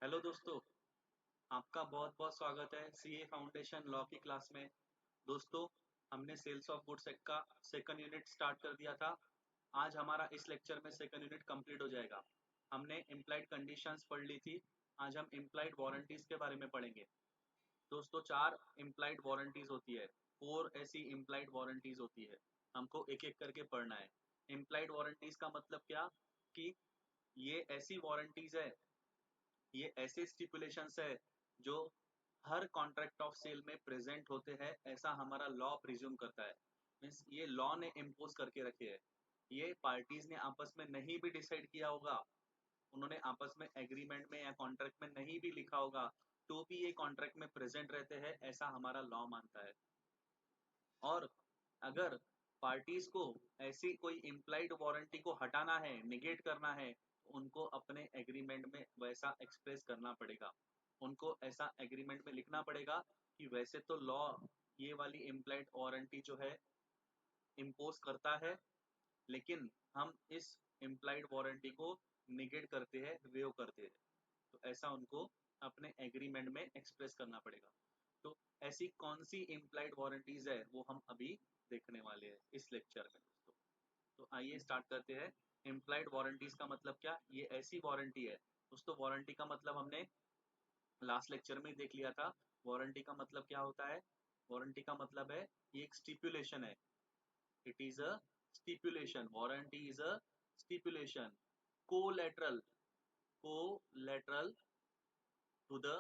Hello दोस्तों, आपका बहुत बहुत स्वागत है सीए फाउंडेशन लॉ की क्लास में। दोस्तों, हमने सेल्स ऑफ गुड्स एक्ट का सेकंड यूनिट स्टार्ट कर दिया था। आज हमारा इस लेक्चर में सेकंड यूनिट कंप्लीट हो जाएगा। हमने इम्प्लाइड कंडीशंस पढ़ ली थी। आज हम इम्प्लाइड वारंटीज के बारे में पढ़ेंगे। दोस्तों, 4 इम्प्लाइड वारंटीज होती है, 4 ऐसी इम्प्लाइड वारंटीज होती है। हमको एक एक करके पढ़ना है। इम्प्लाइड वारंटीज का मतलब क्या कि ये ऐसी वारंटीज है, ये ऐसे स्टिपुलेशंस है जो हर कॉन्ट्रैक्ट ऑफ सेल में प्रेजेंट होते हैं, ऐसा हमारा लॉ प्रिज्यूम करता है। मीन्स ये लॉ ने इम्पोज करके रखे हैं। ये पार्टीज ने आपस में नहीं भी डिसाइड किया होगा, उन्होंने आपस में एग्रीमेंट में या कॉन्ट्रैक्ट में नहीं भी लिखा होगा, तो भी ये कॉन्ट्रैक्ट में प्रेजेंट रहते हैं, ऐसा हमारा लॉ मानता है। और अगर पार्टीज को ऐसी कोई इम्प्लाइड वारंटी को हटाना है, निगेट करना है, तो उनको अपने एग्रीमेंट में वैसा एक्सप्रेस करना पड़ेगा। उनको ऐसा एग्रीमेंट में लिखना पड़ेगा कि वैसे तो लॉ ये वाली इम्प्लाइड वारंटी जो है इम्पोज करता है, लेकिन हम इस इम्प्लाइड वारंटी को निगेट करते हैं, वेव करते हैं। तो ऐसा उनको अपने एग्रीमेंट में एक्सप्रेस करना पड़ेगा। तो ऐसी कौन सी इम्प्लाइड वारंटीज है वो हम अभी देखने वाले हैं इस लेक्चर में दोस्तों। तो आइए स्टार्ट करते हैं। इम्प्लाइड वारंटीज का मतलब क्या? ये ऐसी वारंटी है दोस्तों। वारंटी का मतलब हमने लास्ट लेक्चर में ही देख लिया था। वारंटी का मतलब क्या होता है? वारंटी का मतलब है ये एक स्टिपुलेशन है। It is a stipulation. Warranty is a stipulation collateral collateral to the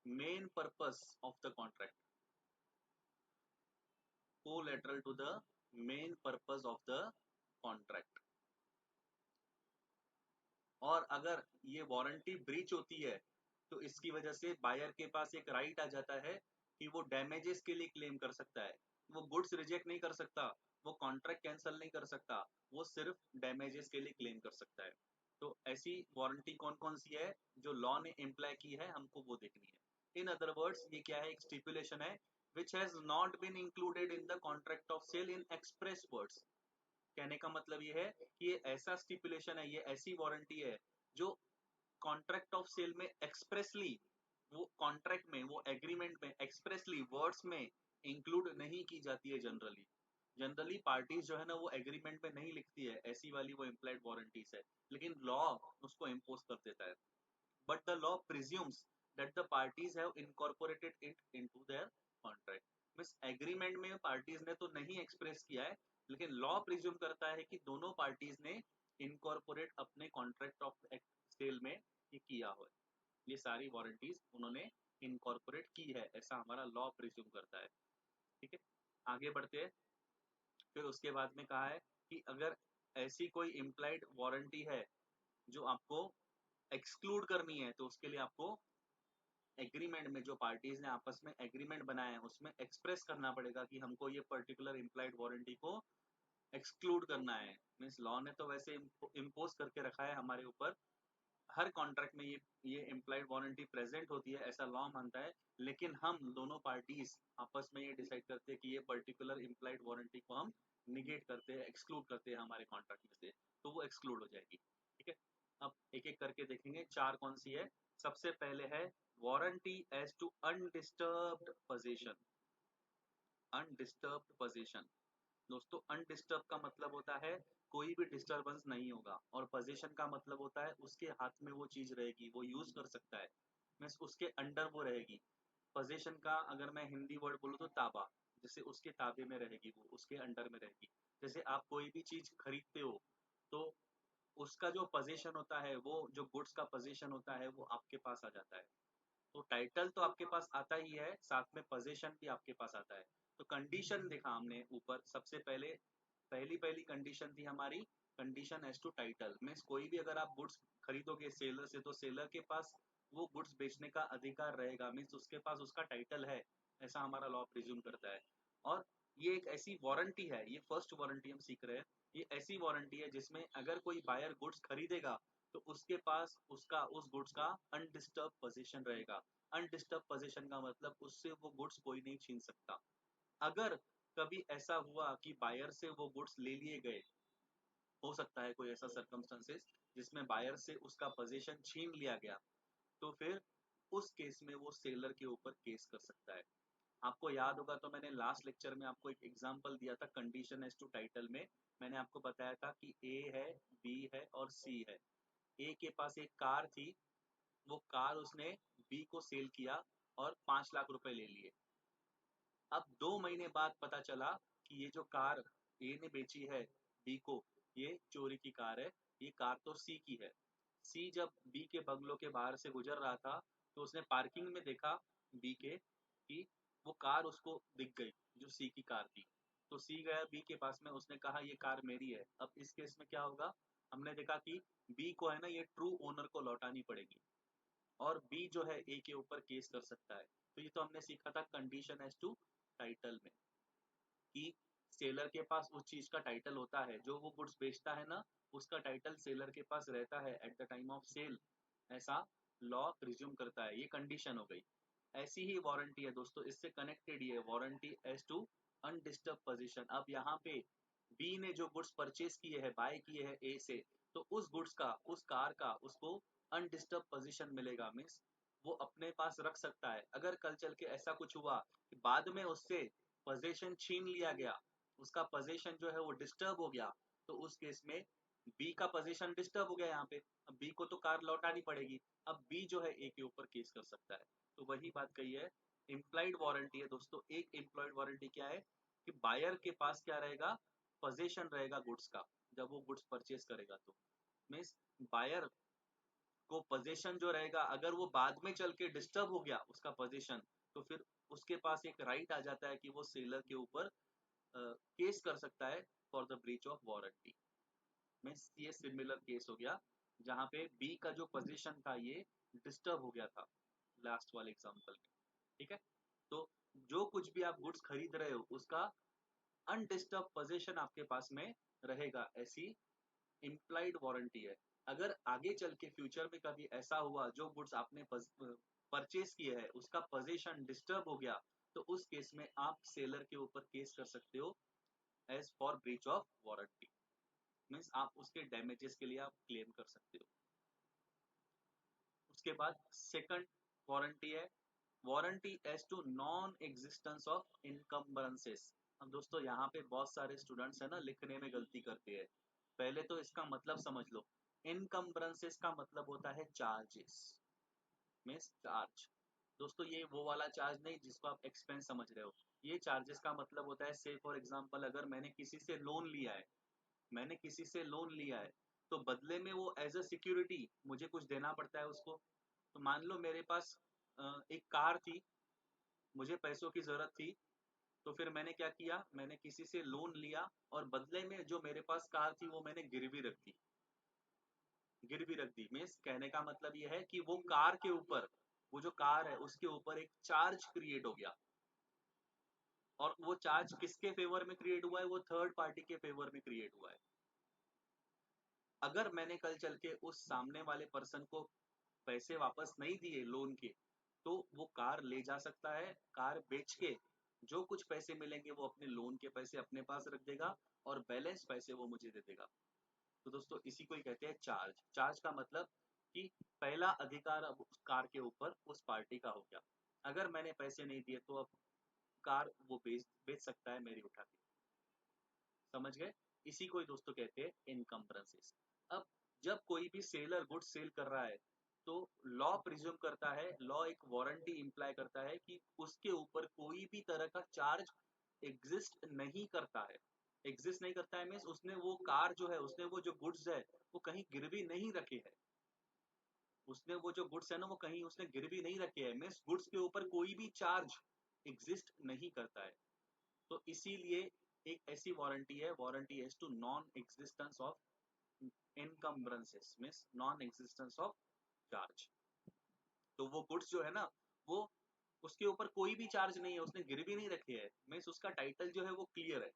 main purpose of the contract, collateral to the main purpose of the contract। और अगर ये वारंटी ब्रीच होती है तो इसकी वजह से बायर के पास एक राइट आ जाता है कि वो डैमेजेस के लिए क्लेम कर सकता है। वो गुड्स रिजेक्ट नहीं कर सकता, वो कॉन्ट्रैक्ट कैंसिल नहीं कर सकता, वो सिर्फ डैमेजेस के लिए क्लेम कर सकता है। तो ऐसी वारंटी कौन कौन सी है जो लॉ ने इम्प्लाई की है, हमको वो देखनी है। इन अदर वर्ड्स, ये क्या है? एक स्टिपुलेशन है which has not been included in the contract of sale in express words. कहने का मतलब ये है कि ये ऐसा स्टिपुलेशन है, ये ऐसी वारंटी है जो कॉन्ट्रैक्ट ऑफ सेल में एक्सप्रेसली, वो कॉन्ट्रैक्ट में, वो एग्रीमेंट में एक्सप्रेसली वर्ड्स में इंक्लूड नहीं की जाती है। जनरली जनरली पार्टीज जो है ना वो एग्रीमेंट में नहीं लिखती है ऐसी वाली वो इम्प्लाइड वारंटीज है, लेकिन लॉ उसको इम्पोज कर देता है। but the law presumes that the parties have incorporated it into their contract। Means agreement में पार्टीज ने तो नहीं एक्सप्रेस किया है, लेकिन लॉ प्रिज्यूम करता है कि दोनों पार्टीज ने इनकॉर्पोरेट अपने कॉन्ट्रैक्ट ऑफ सेल में ये किया हो। ये सारी वारंटीज उन्होंने इनकॉर्पोरेट की है, ऐसा हमारा लॉ प्रिज्यूम करता है। ठीक है, आगे बढ़ते हैं। फिर उसके बाद में कहा है कि अगर ऐसी कोई इम्प्लाइड वारंटी है जो आपको एक्सक्लूड करनी है, तो उसके लिए आपको एग्रीमेंट में, जो पार्टीज ने आपस में एग्रीमेंट बनाया है, उसमें एक्सप्रेस करना पड़ेगा कि हमको ये पर्टिकुलर इम्प्लाइड वारंटी को एक्सक्लूड करना है। मीन्स लॉ ने तो वैसे इम्पोज करके रखा है हमारे ऊपर, हर कॉन्ट्रैक्ट में ये इम्प्लाइड वारंटी प्रेजेंट होती है, ऐसा लॉ मानता है। लेकिन हम दोनों पार्टीज आपस में ये डिसाइड करते हैं कि ये पर्टिकुलर इम्प्लाइड वारंटी को हम निगेट करते हैं, एक्सक्लूड करते हैं हमारे कॉन्ट्रैक्ट में से, तो वो एक्सक्लूड हो जाएगी। ठीक है, अब एक एक करके देखेंगे 4 कौन सी है। सबसे पहले है warranty as to undisturbed position. Undisturbed position दोस्तों, अनडिस्टर्ब का मतलब होता है कोई भी डिस्टरबेंस नहीं होगा, और पोजीशन का मतलब होता है उसके हाथ में वो चीज रहेगी, वो यूज कर सकता है, मीन्स उसके अंडर वो रहेगी। पोजीशन का अगर मैं हिंदी वर्ड बोलूँ तो ताबा, जैसे उसके ताबे में रहेगी, वो उसके अंडर में रहेगी। जैसे आप कोई भी चीज खरीदते हो तो उसका जो पोजीशन होता है, वो जो गुड्स का पोजीशन होता है वो आपके पास आ जाता है। तो टाइटल तो आपके पास आता ही है, साथ में पोजीशन भी आपके पास आता है। तो कंडीशन देखा हमने ऊपर, सबसे पहले पहली पहली कंडीशन थी हमारी condition as to title. Means कोई भी अगर आप गुड्स खरीदोगे सेलर से, तो सेलर के पास वो गुड्स बेचने का अधिकार रहेगा, मीन्स उसके पास उसका टाइटल है, ऐसा हमारा लॉ प्रिज्यूम करता है। और ये एक ऐसी वारंटी है, ये फर्स्ट वारंटी हम सीख रहे हैं, ये ऐसी वारंटी है जिसमें अगर कोई बायर गुड्स खरीदेगा तो उसके पास उसका उस गुड्स का अनडिस्टर्ब पोजीशन रहेगा। अनडिस्टर्ब पोजीशन का मतलब उससे वो गुड्स कोई नहीं छीन सकता। अगर कभी ऐसा हुआ कि बायर से वो गुड्स ले लिए गए, हो सकता है कोई ऐसा सर्कमस्टेंसेस जिसमें बायर से उसका पोजीशन छीन लिया गया, तो फिर उस केस में वो सेलर के ऊपर केस कर सकता है। आपको याद होगा तो मैंने लास्ट लेक्चर में आपको एक एग्जांपल दिया था कंडीशन एज टू टाइटल में। मैंने आपको बताया था कि ए है, बी है और सी है। ए के पास एक कार थी, वो कार उसने बी को सेल किया और 5 लाख रुपए ले लिए। अब 2 महीने बाद पता चला कि ये जो कार ए ने बेची है बी को, ये चोरी की कार है, ये कार तो सी की है। सी जब बी के बंगलों के बाहर से गुजर रहा था तो उसने पार्किंग में देखा बी के कि वो कार उसको दिख गई जो सी की कार थी। तो सी गया बी के पास में, उसने कहा ये कार मेरी है। अब इस केस में क्या होगा, हमने देखा कि बी को है ना ये ट्रू ओनर को लौटानी पड़ेगी और बी जो है ए के ऊपर केस कर सकता है। तो ये तो हमने सीखा था कंडीशन एज टू टाइटल में कि सेलर के पास उस चीज का टाइटल होता है, जो वो गुड्स बेचता है ना उसका टाइटल सेलर के पास रहता है at the time of sale. ऐसा लॉ प्रिज्यूम करता है, ये कंडीशन हो गई। ऐसी ही वारंटी है दोस्तों, इससे कनेक्टेड ही है warranty as to undisturb position. अब यहाँ पे बी ने जो गुड्स परचेज किए हैं, बाय किए हैं ए से, तो उस गुड्स का, उस कार का उसको अनडिस्टर्ब पोजीशन मिलेगा। मीन्स वो अपने पास रख सकता है। अगर कल चल के ऐसा कुछ हुआ कि बाद में उससे पोजीशन छीन लिया गया, उसका पोजीशन जो है वो डिस्टर्ब हो गया, तो उस केस में बी का पोजीशन डिस्टर्ब हो गया यहाँ पे, अब बी को तो कार लौटानी पड़ेगी। अब बी जो है ए के ऊपर केस कर सकता है। तो वही बात कही है, इम्प्लॉइड वारंटी है दोस्तों। एक इम्प्लॉइड वारंटी क्या है कि बायर के पास क्या रहेगा, पोजीशन रहेगा गुड्स का, जब वो गुड्स परचेज करेगा तो मीन्स बायर को पोजीशन जो रहेगा, अगर वो बाद में चल के डिस्टर्ब हो गया उसका पोजीशन, तो फिर उसके पास एक राइट आ जाता है कि वो सेलर के ऊपर केस कर सकता है for the breach of warranty. Means ये सिमिलर केस हो गया जहाँ पे बी का जो पोजीशन था ये डिस्टर्ब हो गया था लास्ट वाले एग्जांपल में। ठीक है, तो जो कुछ भी आप गुड्स खरीद रहे हो उसका अनडिस्टर्ब पोजीशन आपके पास में रहेगा, ऐसी इम्प्लाइड वारंटी है। अगर आगे चल के फ्यूचर में कभी ऐसा हुआ जो गुड्स आपने परचेज किए है उसका पोजीशन डिस्टर्ब हो गया, तो उस केस में आप सेलर के ऊपर केस कर सकते हो as for breach of warranty. Means आप उसके डैमेजेस के लिए आप क्लेम कर सकते हो। उसके बाद सेकंड वारंटी है warranty as to non existence of encumbrances. अब दोस्तों यहाँ पे बहुत सारे स्टूडेंट्स है ना लिखने में गलती करते हैं। पहले तो इसका मतलब समझ लो, इनकम्बरेंसेस का मतलब होता है चार्जेस, मीन्स चार्ज। दोस्तों ये वो वाला चार्ज नहीं जिसको आप एक्सपेंस समझ रहे हो। ये चार्जेस का मतलब होता है, से फॉर एग्जांपल अगर मैंने किसी से लोन लिया है, मैंने किसी से लोन लिया है तो बदले में वो एज अ सिक्योरिटी मुझे कुछ देना पड़ता है उसको। तो मान लो मेरे पास एक कार थी, मुझे पैसों की जरूरत थी, तो फिर मैंने क्या किया, मैंने किसी से लोन लिया और बदले में जो मेरे पास कार थी वो मैंने गिरवी रख दी। गिरवी रख दी मीन्स कहने का मतलब ये है कि वो कार के ऊपर, वो जो कार है उसके ऊपर एक चार्ज क्रिएट हो गया। और वो चार्ज किसके फेवर में क्रिएट हुआ है, वो थर्ड पार्टी के फेवर में क्रिएट हुआ है। अगर मैंने कल चल के उस सामने वाले पर्सन को पैसे वापस नहीं दिए लोन के, तो वो कार ले जा सकता है, कार बेच के जो कुछ पैसे मिलेंगे वो अपने लोन के पैसे अपने पास रख देगा और बैलेंस पैसे वो मुझे दे देगा। तो दोस्तों इसी को ही कहते हैं चार्ज। चार्ज का मतलब कि पहला अधिकार अब उस कार के ऊपर उस पार्टी का हो गया। अगर मैंने पैसे नहीं दिए तो अब कार वो बेच बेच सकता है मेरी उठा के। समझ गए, इसी को ही दोस्तों कहते हैं इनकम्बरेंसेस। अब जब कोई भी सेलर गुड्स सेल कर रहा है तो लॉ प्रिज्यूम करता है, लॉ एक वारंटी इंप्लाई करता है कि उसके ऊपर कोई भी तरह का चार्ज एग्जिस्ट नहीं करता है। एग्जिस्ट नहीं करता है मीन्स उसने वो कार जो है, उसने वो जो गुड्स है वो कहीं गिरवी नहीं रखे है। उसने वो जो गुड्स है ना वो कहीं उसने गिरवी नहीं रखे है, मीन्स गुड्स के ऊपर कोई भी चार्ज एग्जिस्ट नहीं करता है। तो इसीलिए एक ऐसी वारंटी है, warranty as to non existence of encumbrances means non existence of charge. तो वो गुड्स जो है ना वो उसके ऊपर कोई भी चार्ज नहीं है, उसने गिरवी नहीं रखे है, मीन्स उसका टाइटल जो है वो क्लियर है।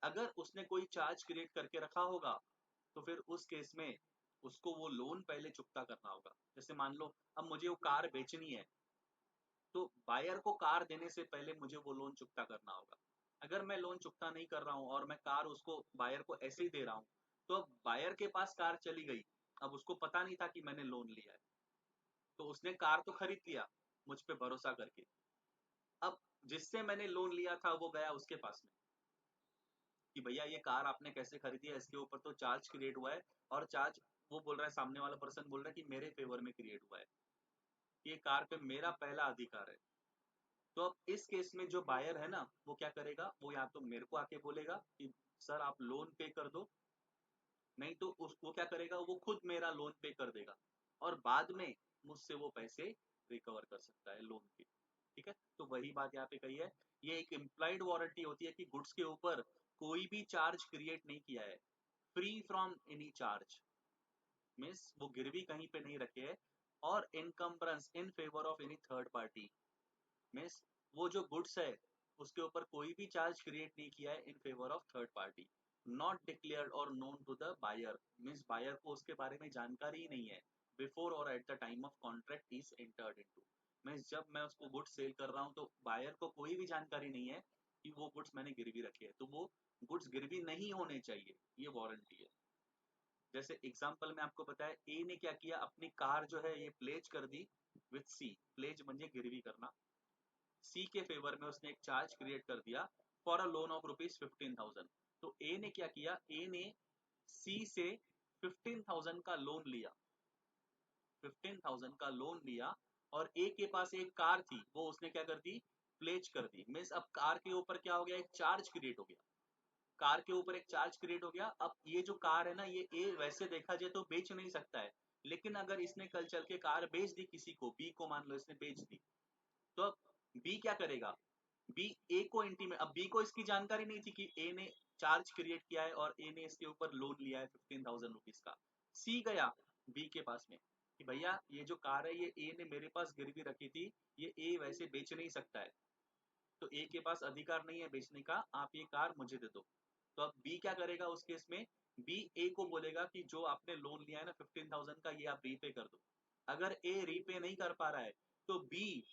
अगर उसने कोई चार्ज क्रिएट करके रखा होगा तो फिर उस केस में उसको वो लोन पहले चुकता करना होगा। जैसे मान लो अब मुझे वो कार बेचनी है, तो बायर को कार देने से पहले मुझे वो लोन चुकता करना होगा। अगर मैं लोन चुकता नहीं कर रहा हूँ और मैं कार उसको बायर को ऐसे ही दे रहा हूँ, तो अब बायर के पास कार चली गई, अब उसको पता नहीं था कि मैंने लोन लिया है। तो उसने कार तो खरीद लिया मुझ पे भरोसा करके। अब जिससे मैंने लोन लिया था वो गया उसके पास में कि भैया ये कार आपने कैसे खरीदी है, इसके ऊपर तो चार्ज क्रिएट हुआ है, और चार्ज वो बोल रहा है, सामने वाला पर्सन बोल रहा है कि मेरे फेवर में क्रिएट हुआ है, ये कार पे मेरा पहला अधिकार है। तो अब इस केस में जो बायर है ना वो क्या करेगा, वो या तो मेरे को आके बोलेगा कि सर आप लोन पे कर दो, नहीं तो उसको क्या करेगा, वो खुद मेरा लोन पे कर देगा और बाद में मुझसे वो पैसे रिकवर कर सकता है लोन के। ठीक है, तो वही बात यहाँ पे कही है, ये एक इम्प्लाइड वारंटी होती है कि गुड्स के ऊपर कोई भी चार्ज क्रिएट नहीं किया है, free from any charge, means वो गिरवी कहीं पे नहीं रखे है, और encumbrance in favour of any third party, means वो जो गुड्स है उसके ऊपर कोई भी चार्ज क्रिएट नहीं किया है in favour of third party, not declared और known to the buyer, means buyer को उसके बारे में जानकारी ही नहीं है बिफोर और eight the time of contract is entered into, means जब मैं उसको गुड्स सेल कर रहा हूँ तो बायर को कोई भी जानकारी नहीं है कि वो गुड्स मैंने गिरवी रखे है, तो वो गुड्स गिरवी नहीं होने चाहिए, ये वारंटी है। जैसे एग्जांपल में आपको बताया, ए ने क्या किया, अपनी कार जो है ये प्लेज कर दी विथ सी, प्लेज म्हणजे गिरवी करना, सी के फेवर में उसने एक चार्ज क्रिएट कर दिया for a loan of rupees 15,000। तो ए ने क्या किया, ए ने सी से 15,000 का लोन लिया, 15,000 का लोन लिया, और ए के पास एक कार थी वो उसने क्या कर दी, प्लेज कर दी, मीन्स अब कार के ऊपर क्या हो गया, एक चार्ज क्रिएट हो गया, कार के ऊपर एक चार्ज क्रिएट हो गया। अब ये जो कार है ना, ये ए वैसे देखा जाए तो बेच नहीं सकता है, लेकिन अगर इसने कल चल के कार बेच दी किसी को, बी को मान लो इसने बेच दी, तो अब बी क्या करेगा, बी ए को इंटीमेट, अब बी को इसकी जानकारी नहीं थी कि ए ने चार्ज क्रिएट किया है और ए ने इसके ऊपर लोन लिया है 15,000 रुपीज का। सी गया बी के पास में कि भैया ये जो कार है ये ए ने मेरे पास गिरवी रखी थी, ये ए वैसे बेच नहीं सकता है, तो ए के पास अधिकार नहीं है बेचने का, आप ये कार मुझे दे दो। तो अब बी क्या करेगा उस केस में, बी ए को बोलेगा कि जो आपने लोन लिया है ना 15,000 का, ये आप रीपे कर दो। अगर ए रीपे नहीं कर पा रहा है तो बी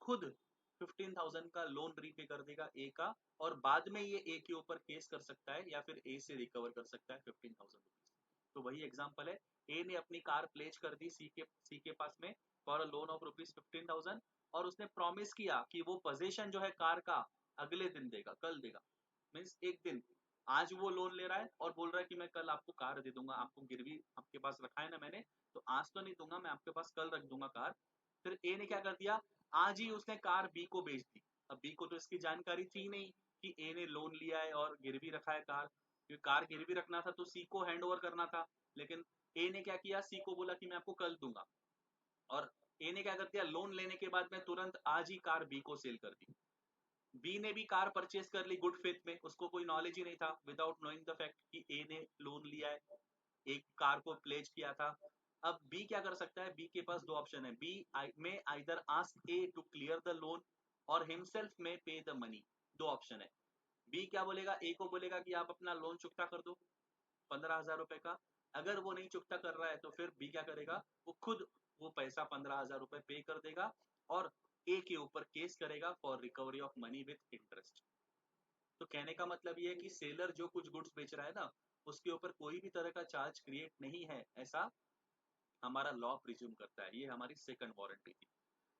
खुद 15,000 का लोन रीपे कर देगा ए का, और बाद में ये ए के ऊपर केस कर सकता है या फिर ए से रिकवर कर सकता है 15,000 रुपीज। तो वही एग्जाम्पल है, ए ने अपनी कार प्लेज कर दी सी के पास में for a loan of rupees 15,000, और उसने प्रॉमिस किया कि वो पोजीशन जो है कार का अगले दिन देगा, कल देगा, मीन्स एक दिन, आज वो लोन ले रहा है और बोल रहा है कि मैं कल आपको कार दे दूंगा, आपको गिरवी आपके पास रखा है ना मैंने, तो आज तो नहीं दूंगा, मैं आपके पास कल रख दूंगा कार। फिर ए ने क्या कर दिया, आज ही उसने कार बी को बेच दी। अब बी को तो इसकी जानकारी थी नहीं कि ए ने लोन लिया है और गिरवी रखा है कार, क्योंकि कार गिरवी रखना था तो सी को हैंड ओवर करना था, लेकिन ए ने क्या किया, सी को बोला कि मैं आपको कल दूंगा, और ए ने क्या कर दिया, लोन लेने के बाद में तुरंत आज ही कार बी को सेल कर दी। बी ने भी कार परचेज कर ली गुड फेथ में, उसको कोई नॉलेज ही नहीं था, विदाउट नोइंग द फैक्ट कि ए ने लोन लिया है, एक कार को प्लेज किया था। अब बी क्या कर सकता है, बी के पास दो ऑप्शन है, बी में either ask A to clear the loan और हिमसेल्फ में पे द मनी, दो ऑप्शन है। बी क्या बोलेगा, ए को बोलेगा कि आप अपना लोन चुकता कर दो 15,000 रुपए का, अगर वो नहीं चुकता कर रहा है तो फिर बी क्या करेगा, वो खुद वो पैसा 15,000 रुपए पे कर देगा और ए के ऊपर केस करेगा for recovery of money with interest. तो कहने का मतलब ये है कि सेलर जो कुछ गुड्स बेच रहा है ना, उसके ऊपर कोई भी तरह का चार्ज क्रिएट नहीं है, ऐसा हमारा लॉ प्रिज्यूम करता है। ये हमारी सेकंड वारंटी थी।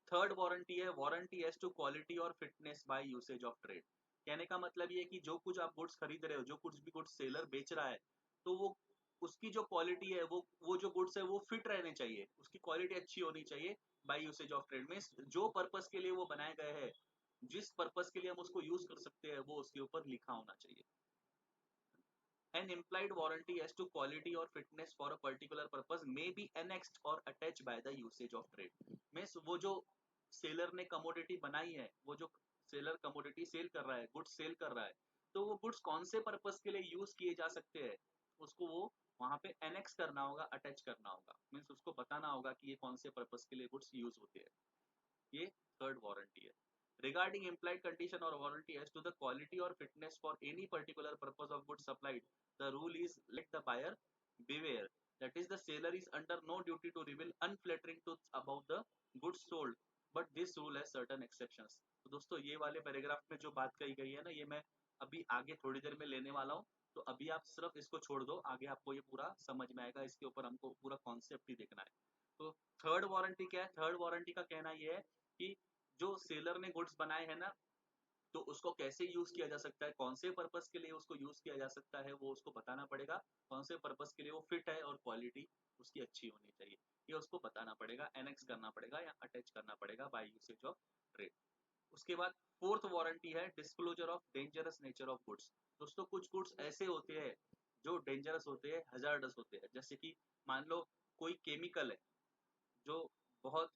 थर्ड वारंटी है वारंटी एज टू क्वालिटी और fitness by usage of trade. कहने का मतलब ये है कि जो कुछ आप गुड्स खरीद रहे हो, जो कुछ भी गुड्स सेलर बेच रहा है, तो वो उसकी जो क्वालिटी है, वो जो गुड्स है वो फिट रहने चाहिए, उसकी क्वालिटी अच्छी होनी चाहिए बाय यूसेज ऑफ ट्रेड में, जो पर्पस के लिए वो बनाए गए हैं, जिस पर्पस के लिए हम उसको यूज कर सकते हैं, वो उसके ऊपर लिखा होना चाहिए। An implied warranty as to quality or fitness for a particular purpose may be annexed or attached by the usage of trade। Means वो जो सेलर ने कमोडिटी बनाई है, वो जो सेलर कमोडिटी सेल कर रहा है, गुड्स सेल कर रहा है, तो वो गुड्स कौन से पर्पस के लिए यूज किए जा सकते हैं, उसको वो वहां पे एनेक्स करना होगा, अटैच करना होगा, मीन्स उसको बताना होगा कि ये कौन से पर्पस के लिए गुड्स यूज होते हैं। ये थर्ड वारंटी है। Regarding implied condition or warranty as to the quality or fitness for any particular purpose of goods supplied, the rule is let the buyer beware. That is, the seller is under no duty to reveal unflattering truths about the goods sold, but this rule has certain exceptions। तो दोस्तों ये वाले paragraph में जो बात कही गई है ना, ये मैं अभी आगे थोड़ी देर में लेने वाला हूँ, तो अभी आप सिर्फ इसको छोड़ दो, आगे आपको ये पूरा समझ में आएगा, इसके ऊपर हमको पूरा कॉन्सेप्ट ही देखना है। तो थर्ड वारंटी क्या है? थर्ड वारंटी का कहना ये है कि जो सेलर ने गुड्स बनाए हैं ना, तो उसको कैसे यूज किया जा सकता है, कौन से पर्पस के लिए उसको यूज किया जा सकता है, वो उसको बताना पड़ेगा। कौन से पर्पस के लिए वो फिट है और क्वालिटी उसकी अच्छी होनी चाहिए, ये उसको बताना पड़ेगा, एनेक्स करना पड़ेगा या अटैच करना पड़ेगा बाय यूसेज ऑफ ट्रेड। उसके बाद फोर्थ वारंटी है disclosure of dangerous nature of goods. दोस्तों कुछ गुड्स ऐसे होते हैं जो डेंजरस होते हैं, हजार्डस होते हैं, जैसे कि मान लो कोई केमिकल है जो बहुत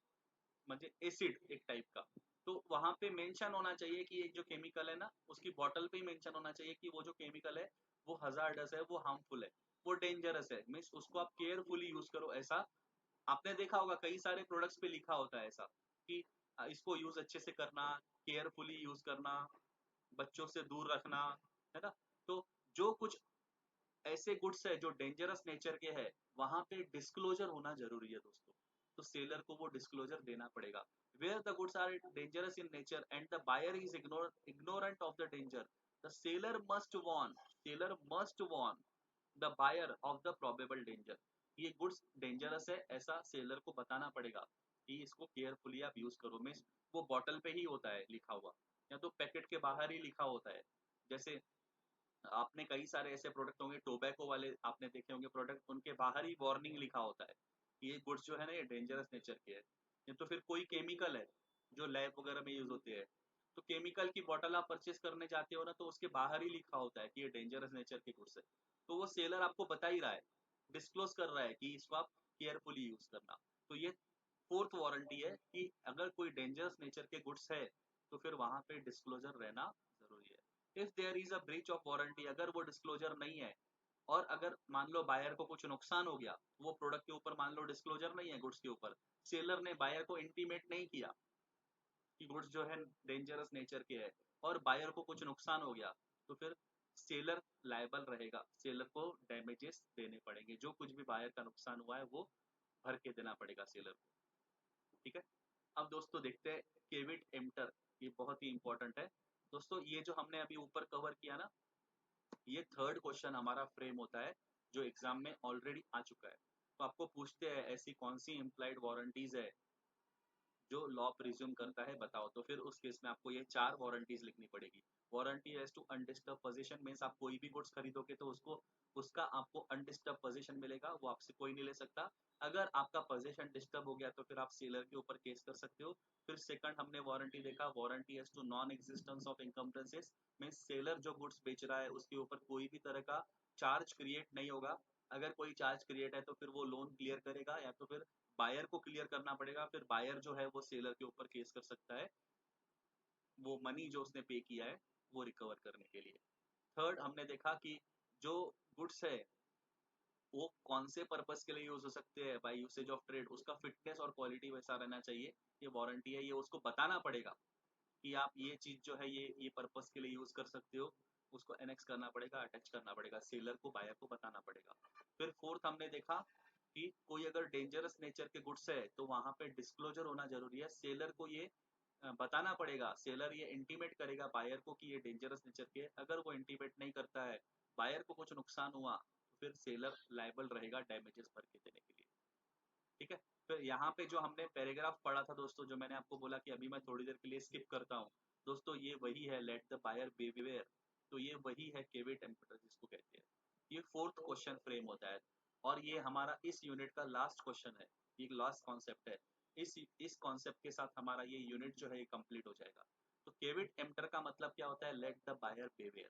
म्हणजे एसिड एक टाइप का, तो वहां पे मेंशन होना चाहिए कि ये जो केमिकल है ना, उसकी बॉटल पे ही मेंशन होना चाहिए कि वो जो केमिकल है वो हजार्डस है, वो हार्मफुल है, वो डेंजरस है, मीन्स उसको आप केयरफुली यूज करो। ऐसा आपने देखा होगा कई सारे प्रोडक्ट्स पे लिखा होता है ऐसा कि इसको यूज अच्छे से करना, केयरफुली यूज करना, बच्चों से दूर रखना, है ना। तो जो कुछ ऐसे गुड्स है जो डेंजरस नेचर के है, वहां पे डिस्क्लोजर होना जरूरी है दोस्तों। तो सेलर को वो डिस्क्लोजर देना पड़ेगा। Where the goods are dangerous in nature and the buyer is ignorant of the danger, the seller must warn the buyer of the probable danger. ये गुड्स डेंजरस है ऐसा सेलर को बताना पड़ेगा कि इसको केयरफुली आप यूज करो। मीन्स वो बॉटल पे ही होता है लिखा हुआ, या तो पैकेट के बाहर ही लिखा होता है। जैसे आपने कई सारे ऐसे प्रोडक्ट होंगे, टोबैको वाले आपने देखे होंगे प्रोडक्ट, उनके बाहर ही वार्निंग लिखा होता है कि ये गुड्स जो है ना ये डेंजरस नेचर के है। या तो फिर कोई केमिकल है जो लैब वगैरह में यूज होते हैं, तो केमिकल की बोतल आप परचेज करने जाते हो ना, तो उसके बाहर ही लिखा होता है कि ये डेंजरस नेचर के गुड्स है। तो वो सेलर आपको बता ही रहा है, डिस्क्लोज कर रहा है कि इसको आप केयरफुली यूज करना। तो ये फोर्थ वारंटी है कि अगर कोई डेंजरस नेचर के गुड्स है तो फिर वहां पे डिस्क्लोजर रहना जरूरी है। If there is a breach of warranty, अगर वो डिस्क्लोजर नहीं है और अगर मान लो बायर को कुछ नुकसान हो गया, वो प्रोडक्ट के ऊपर मान लो डिस्क्लोजर नहीं है गुड्स के ऊपर, सेलर ने बायर को इंटीमेट नहीं किया कि गुड्स जो है डेंजरस नेचर के है, और बायर को कुछ नुकसान हो गया, तो फिर सेलर लायबल रहेगा, सेलर को डैमेजेस देने पड़ेंगे, जो कुछ भी बायर का नुकसान हुआ है वो भर के देना पड़ेगा सेलर को। ठीक है। अब दोस्तों देखते हैं केविट एम्प्टर, ये बहुत ही इंपॉर्टेंट है दोस्तों। ये जो हमने अभी ऊपर कवर किया ना, ये थर्ड क्वेश्चन हमारा फ्रेम होता है जो एग्जाम में ऑलरेडी आ चुका है। तो आपको पूछते हैं ऐसी कौन सी इम्प्लाइड वारंटीज है जो लॉ प्रिज्यूम करता है, बताओ। तो फिर उस केस में आपको ये चार वारंटीज लिखनी पड़ेगी। Warranty as to undisturb position means आप कोई भी गुड्स खरीदोगे तो उसको उसका आपको अनडिस्टर्ब पोजीशन मिलेगा, वो आपसे कोई नहीं ले सकता। अगर आपका पोजीशन डिस्टर्ब हो गया तो फिर आप सेलर के ऊपर केस कर सकते हो। फिर सेकंड हमने वारंटी देखा, warranty as to non existence of encumbrances means seller जो गुड्स बेच रहा है उसके ऊपर कोई भी तरह का चार्ज क्रिएट नहीं होगा। अगर कोई चार्ज क्रिएट है तो फिर वो लोन क्लियर करेगा, या तो फिर बायर को क्लियर करना पड़ेगा, फिर बायर जो है वो सेलर के ऊपर केस कर सकता है वो मनी जो उसने पे किया है वो रिकवर करने के लिए। थर्ड हमने देखा कि जो गुड्स है वो कौन से पर्पस के लिए यूज हो सकते हैं बाय यूसेज ऑफ ट्रेड, उसका फिटनेस और क्वालिटी वैसा रहना चाहिए। ये वारंटी है, ये उसको बताना पड़ेगा कि आप ये चीज जो है ये पर्पस के लिए यूज कर सकते हो, उसको एनेक्स करना पड़ेगा, अटैच करना पड़ेगा, सेलर को बायर को बताना पड़ेगा। फिर फोर्थ हमने देखा कि कोई अगर डेंजरस नेचर के गुड्स है तो वहां पे डिस्क्लोजर होना जरूरी है, सेलर को ये बताना पड़ेगा, सेलर ये इंटीमेट करेगा बायर को कि ये डेंजरस नेचर के। अगर वो इंटीमेट नहीं करता है, बायर को कुछ नुकसान हुआ, तो फिर सेलर लायबल रहेगा डैमेजेस भर के देने के लिए। ठीक है। फिर यहाँ पे जो हमने पैराग्राफ पढ़ा था दोस्तों, जो मैंने आपको बोला कि अभी मैं थोड़ी देर के लिए स्किप करता हूँ, दोस्तों ये वही है लेट द बायर बिवेयर। तो ये वही है केवी टेम्परेचर जिसको कहते हैं। ये फोर्थ क्वेश्चन फ्रेम होता है और ये हमारा इस यूनिट का लास्ट क्वेश्चन है, ये लास्ट कॉन्सेप्ट है। इस कॉन्सेप्ट के साथ हमारा ये यूनिट जो है ये कंप्लीट हो जाएगा। तो केविट एम्प्टर का मतलब क्या होता है? Let the buyer beware.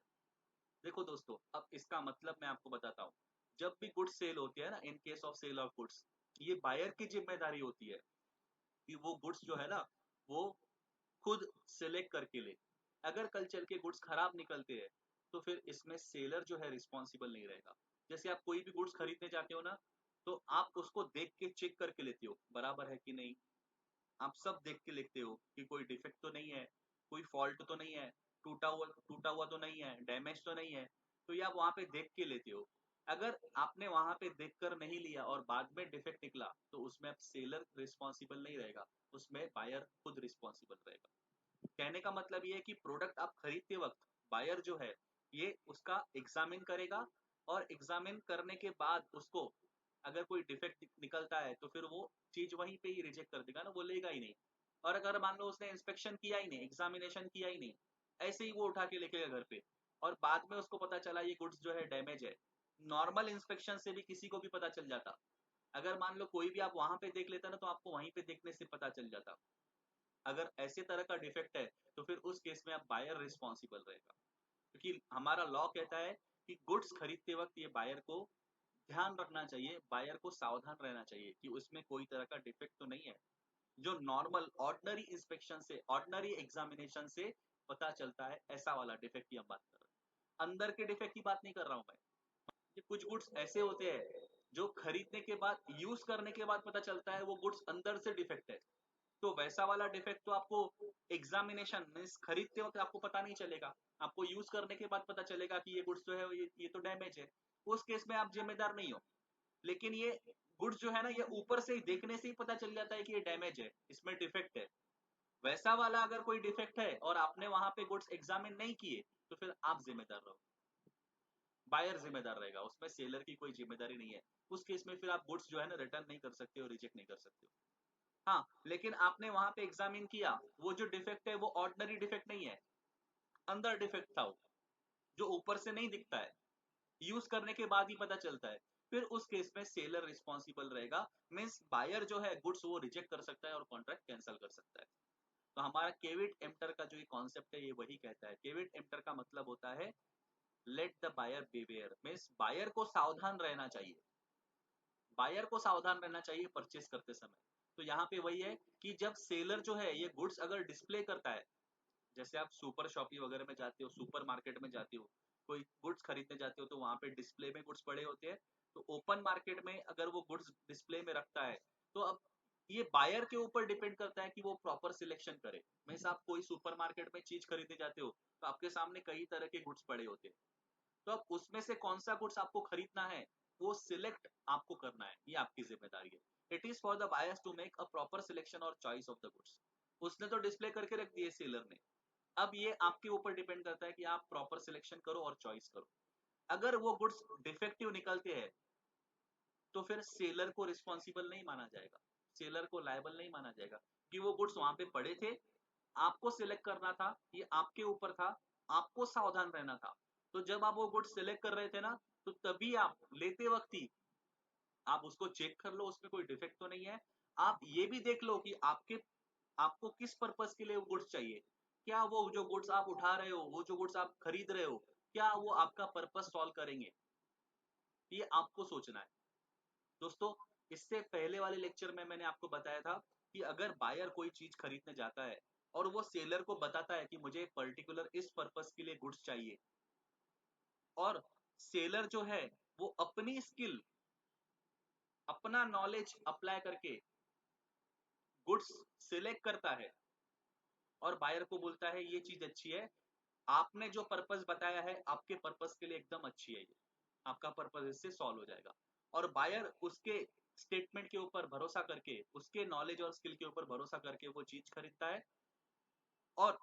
देखो दोस्तों, अब इसका मतलब मैं आपको बताता हूँ। जब भी गुड्स सेल होती है ना, in case of sale of goods, ये बायर की जिम्मेदारी होती है कि वो गुड्स जो है ना वो खुद सिलेक्ट करके ले। अगर कल चल के गुड्स खराब निकलते हैं तो फिर इसमें सेलर जो है रिस्पॉन्सिबल नहीं रहेगा। जैसे आप कोई भी गुड्स खरीदने जाते हो ना, तो आप उसको देख के चेक करके लेते हो बराबर है कि नहीं, आप सब देख के लिखते हो कि कोई डिफेक्ट तो नहीं है, कोई फॉल्ट तो नहीं है, टूटा हुआ तो नहीं है, डैमेज तो नहीं है। तो ये आप वहां पे देख के लेते हो। अगर आपने वहां पे देखकर नहीं लिया और बाद में डिफेक्ट निकला तो उसमें अब सेलर रिस्पॉन्सिबल नहीं रहेगा, उसमें बायर खुद रिस्पॉन्सिबल रहेगा। कहने का मतलब ये है कि प्रोडक्ट आप खरीदते वक्त बायर जो है ये उसका एग्जामिन करेगा, और एग्जामिन करने के बाद उसको अगर कोई डिफेक्ट निकलता है तो फिर वो चीज वहीं पे ही रिजेक्ट कर देगा ना, वो लेगा ही नहीं। और अगर मान लो उसने इंस्पेक्शन किया ही नहीं, एग्जामिनेशन किया ही नहीं, ऐसे ही वो उठा के लेके गया घर पे, और बाद में उसको पता चला ये गुड्स जो है डैमेज है, नॉर्मल इंस्पेक्शन से भी किसी को भी पता चल जाता। अगर मान लो कोई भी आप वहां पे देख लेता ना, तो आपको वहीं पे देखने से पता चल जाता। अगर ऐसे तरह का डिफेक्ट है तो फिर उस केस में आप बायर रिस्पॉन्सिबल रहेगा, क्योंकि हमारा लॉ कहता है कि गुड्स खरीदते वक्त ये बायर को ध्यान रखना चाहिए, बायर को सावधान रहना चाहिए कि उसमें कोई तरह का डिफेक्ट तो नहीं है, जो नॉर्मल ऑर्डिनरी इंस्पेक्शन से, ऑर्डिनरी एग्जामिनेशन से पता चलता है, ऐसा वाला डिफेक्ट की हम बात कर रहे हैं। अंदर के डिफेक्ट की बात नहीं कर रहा हूं मैं। ये कुछ गुड्स ऐसे होते हैं जो खरीदने के बाद, यूज करने के बाद पता चलता है वो गुड्स अंदर से डिफेक्ट है, तो वैसा वाला डिफेक्ट तो आपको एग्जामिनेशन मींस खरीदते वक्त आपको पता नहीं चलेगा, आपको यूज करने के बाद पता चलेगा कि ये गुड्स जो है ये तो डैमेज है, उस केस में आप जिम्मेदार नहीं हो। लेकिन ये गुड्स जो है ना, ये ऊपर से ही देखने से ही पता चल जाता है कि ये डैमेज है, इसमें डिफेक्ट है। वैसा वाला अगर कोई डिफेक्ट है और आपने वहां पे गुड्स एग्जामिन नहीं किए, तो फिर आप जिम्मेदार रहो, बायर जिम्मेदार रहेगा, उसमें सेलर की कोई जिम्मेदारी नहीं है। उस केस में फिर आप गुड्स जो है ना रिटर्न नहीं कर सकते हो, रिजेक्ट नहीं कर सकते हो। हाँ, लेकिन आपने वहां पे एग्जामिन किया, वो जो डिफेक्ट है वो ऑर्डिनरी डिफेक्ट नहीं है, अंदर डिफेक्ट था वो, जो ऊपर से नहीं दिखता है, यूज करने के बाद ही पता चलता है। फिर उस केस में सेलर रिस्पॉन्सिबल रहेगा, मींस बायर जो है गुड्स वो रिजेक्ट कर सकता है और कॉन्ट्रैक्ट कैंसिल कर सकता है। तो हमारा केविट एम्प्टर का जो ये कॉन्सेप्ट है ये वही कहता है। केविट एम्प्टर का मतलब होता है let the buyer beware, means buyer को सावधान रहना चाहिए, बायर को सावधान रहना चाहिए परचेस करते समय। तो यहाँ पे वही है कि जब सेलर जो है ये गुड्स अगर डिस्प्ले करता है, जैसे आप सुपर शॉपी वगैरह में जाते हो, सुपर मार्केट में जाते हो, कोई गुड्स खरीदने जाते हो, तो वहां पे डिस्प्ले में गुड्स पड़े होते हैं। तो ओपन मार्केट में अगर वो गुड्स डिस्प्ले में रखता है, तो अब ये बायर के ऊपर डिपेंड करता है कि वो प्रॉपर सिलेक्शन करे। मीन्स आप कोई सुपर मार्केट में चीज खरीदने जाते हो, तो आपके सामने कई तरह के गुड्स पड़े होते हैं, तो अब उसमें से कौन सा गुड्स आपको खरीदना है वो सिलेक्ट आपको करना है, ये आपकी जिम्मेदारी है। It is for the buyers to make a proper selection और चॉइस ऑफ द गुड्स। उसने तो डिस्प्ले करके रख दिए सेलर ने, अब ये आपके ऊपर डिपेंड करता है कि आप प्रॉपर सिलेक्शन करो और चॉइस करो। अगर वो गुड्स डिफेक्टिव निकलते हैं तो फिर सेलर को रिस्पॉन्सिबल नहीं माना जाएगा, सेलर को लायबल नहीं माना जाएगा, कि वो गुड्स वहां पे पड़े थे, आपको सिलेक्ट करना था, ये आपके ऊपर था, आपको सावधान रहना था। तो जब आप वो गुड्स सिलेक्ट कर रहे थे ना, तो तभी आप लेते वक्त ही आप उसको चेक कर लो उसमें कोई डिफेक्ट तो नहीं है। आप ये भी देख लो कि आपको किस पर्पस के लिए वो गुड्स चाहिए, क्या वो जो गुड्स आप उठा रहे हो, वो जो गुड्स आप खरीद रहे हो, क्या वो आपका पर्पस सॉल्व करेंगे, ये आपको सोचना है। दोस्तों, इससे पहले वाले लेक्चर में मैंने आपको बताया था कि अगर बायर कोई चीज खरीदने जाता है और वो सेलर को बताता है कि मुझे पर्टिकुलर इस पर्पस के लिए गुड्स चाहिए, और सेलर जो है वो अपनी स्किल, अपना नॉलेज अप्लाई करके गुड्स सिलेक्ट करता है और बायर को बोलता है ये चीज अच्छी है, आपने जो पर्पस बताया है आपके पर्पस के लिए एकदम अच्छी है, ये आपका पर्पस इससे सॉल्व हो जाएगा। और बायर उसके स्टेटमेंट के ऊपर भरोसा करके, उसके नॉलेज और स्किल के ऊपर भरोसा करके वो चीज खरीदता है, और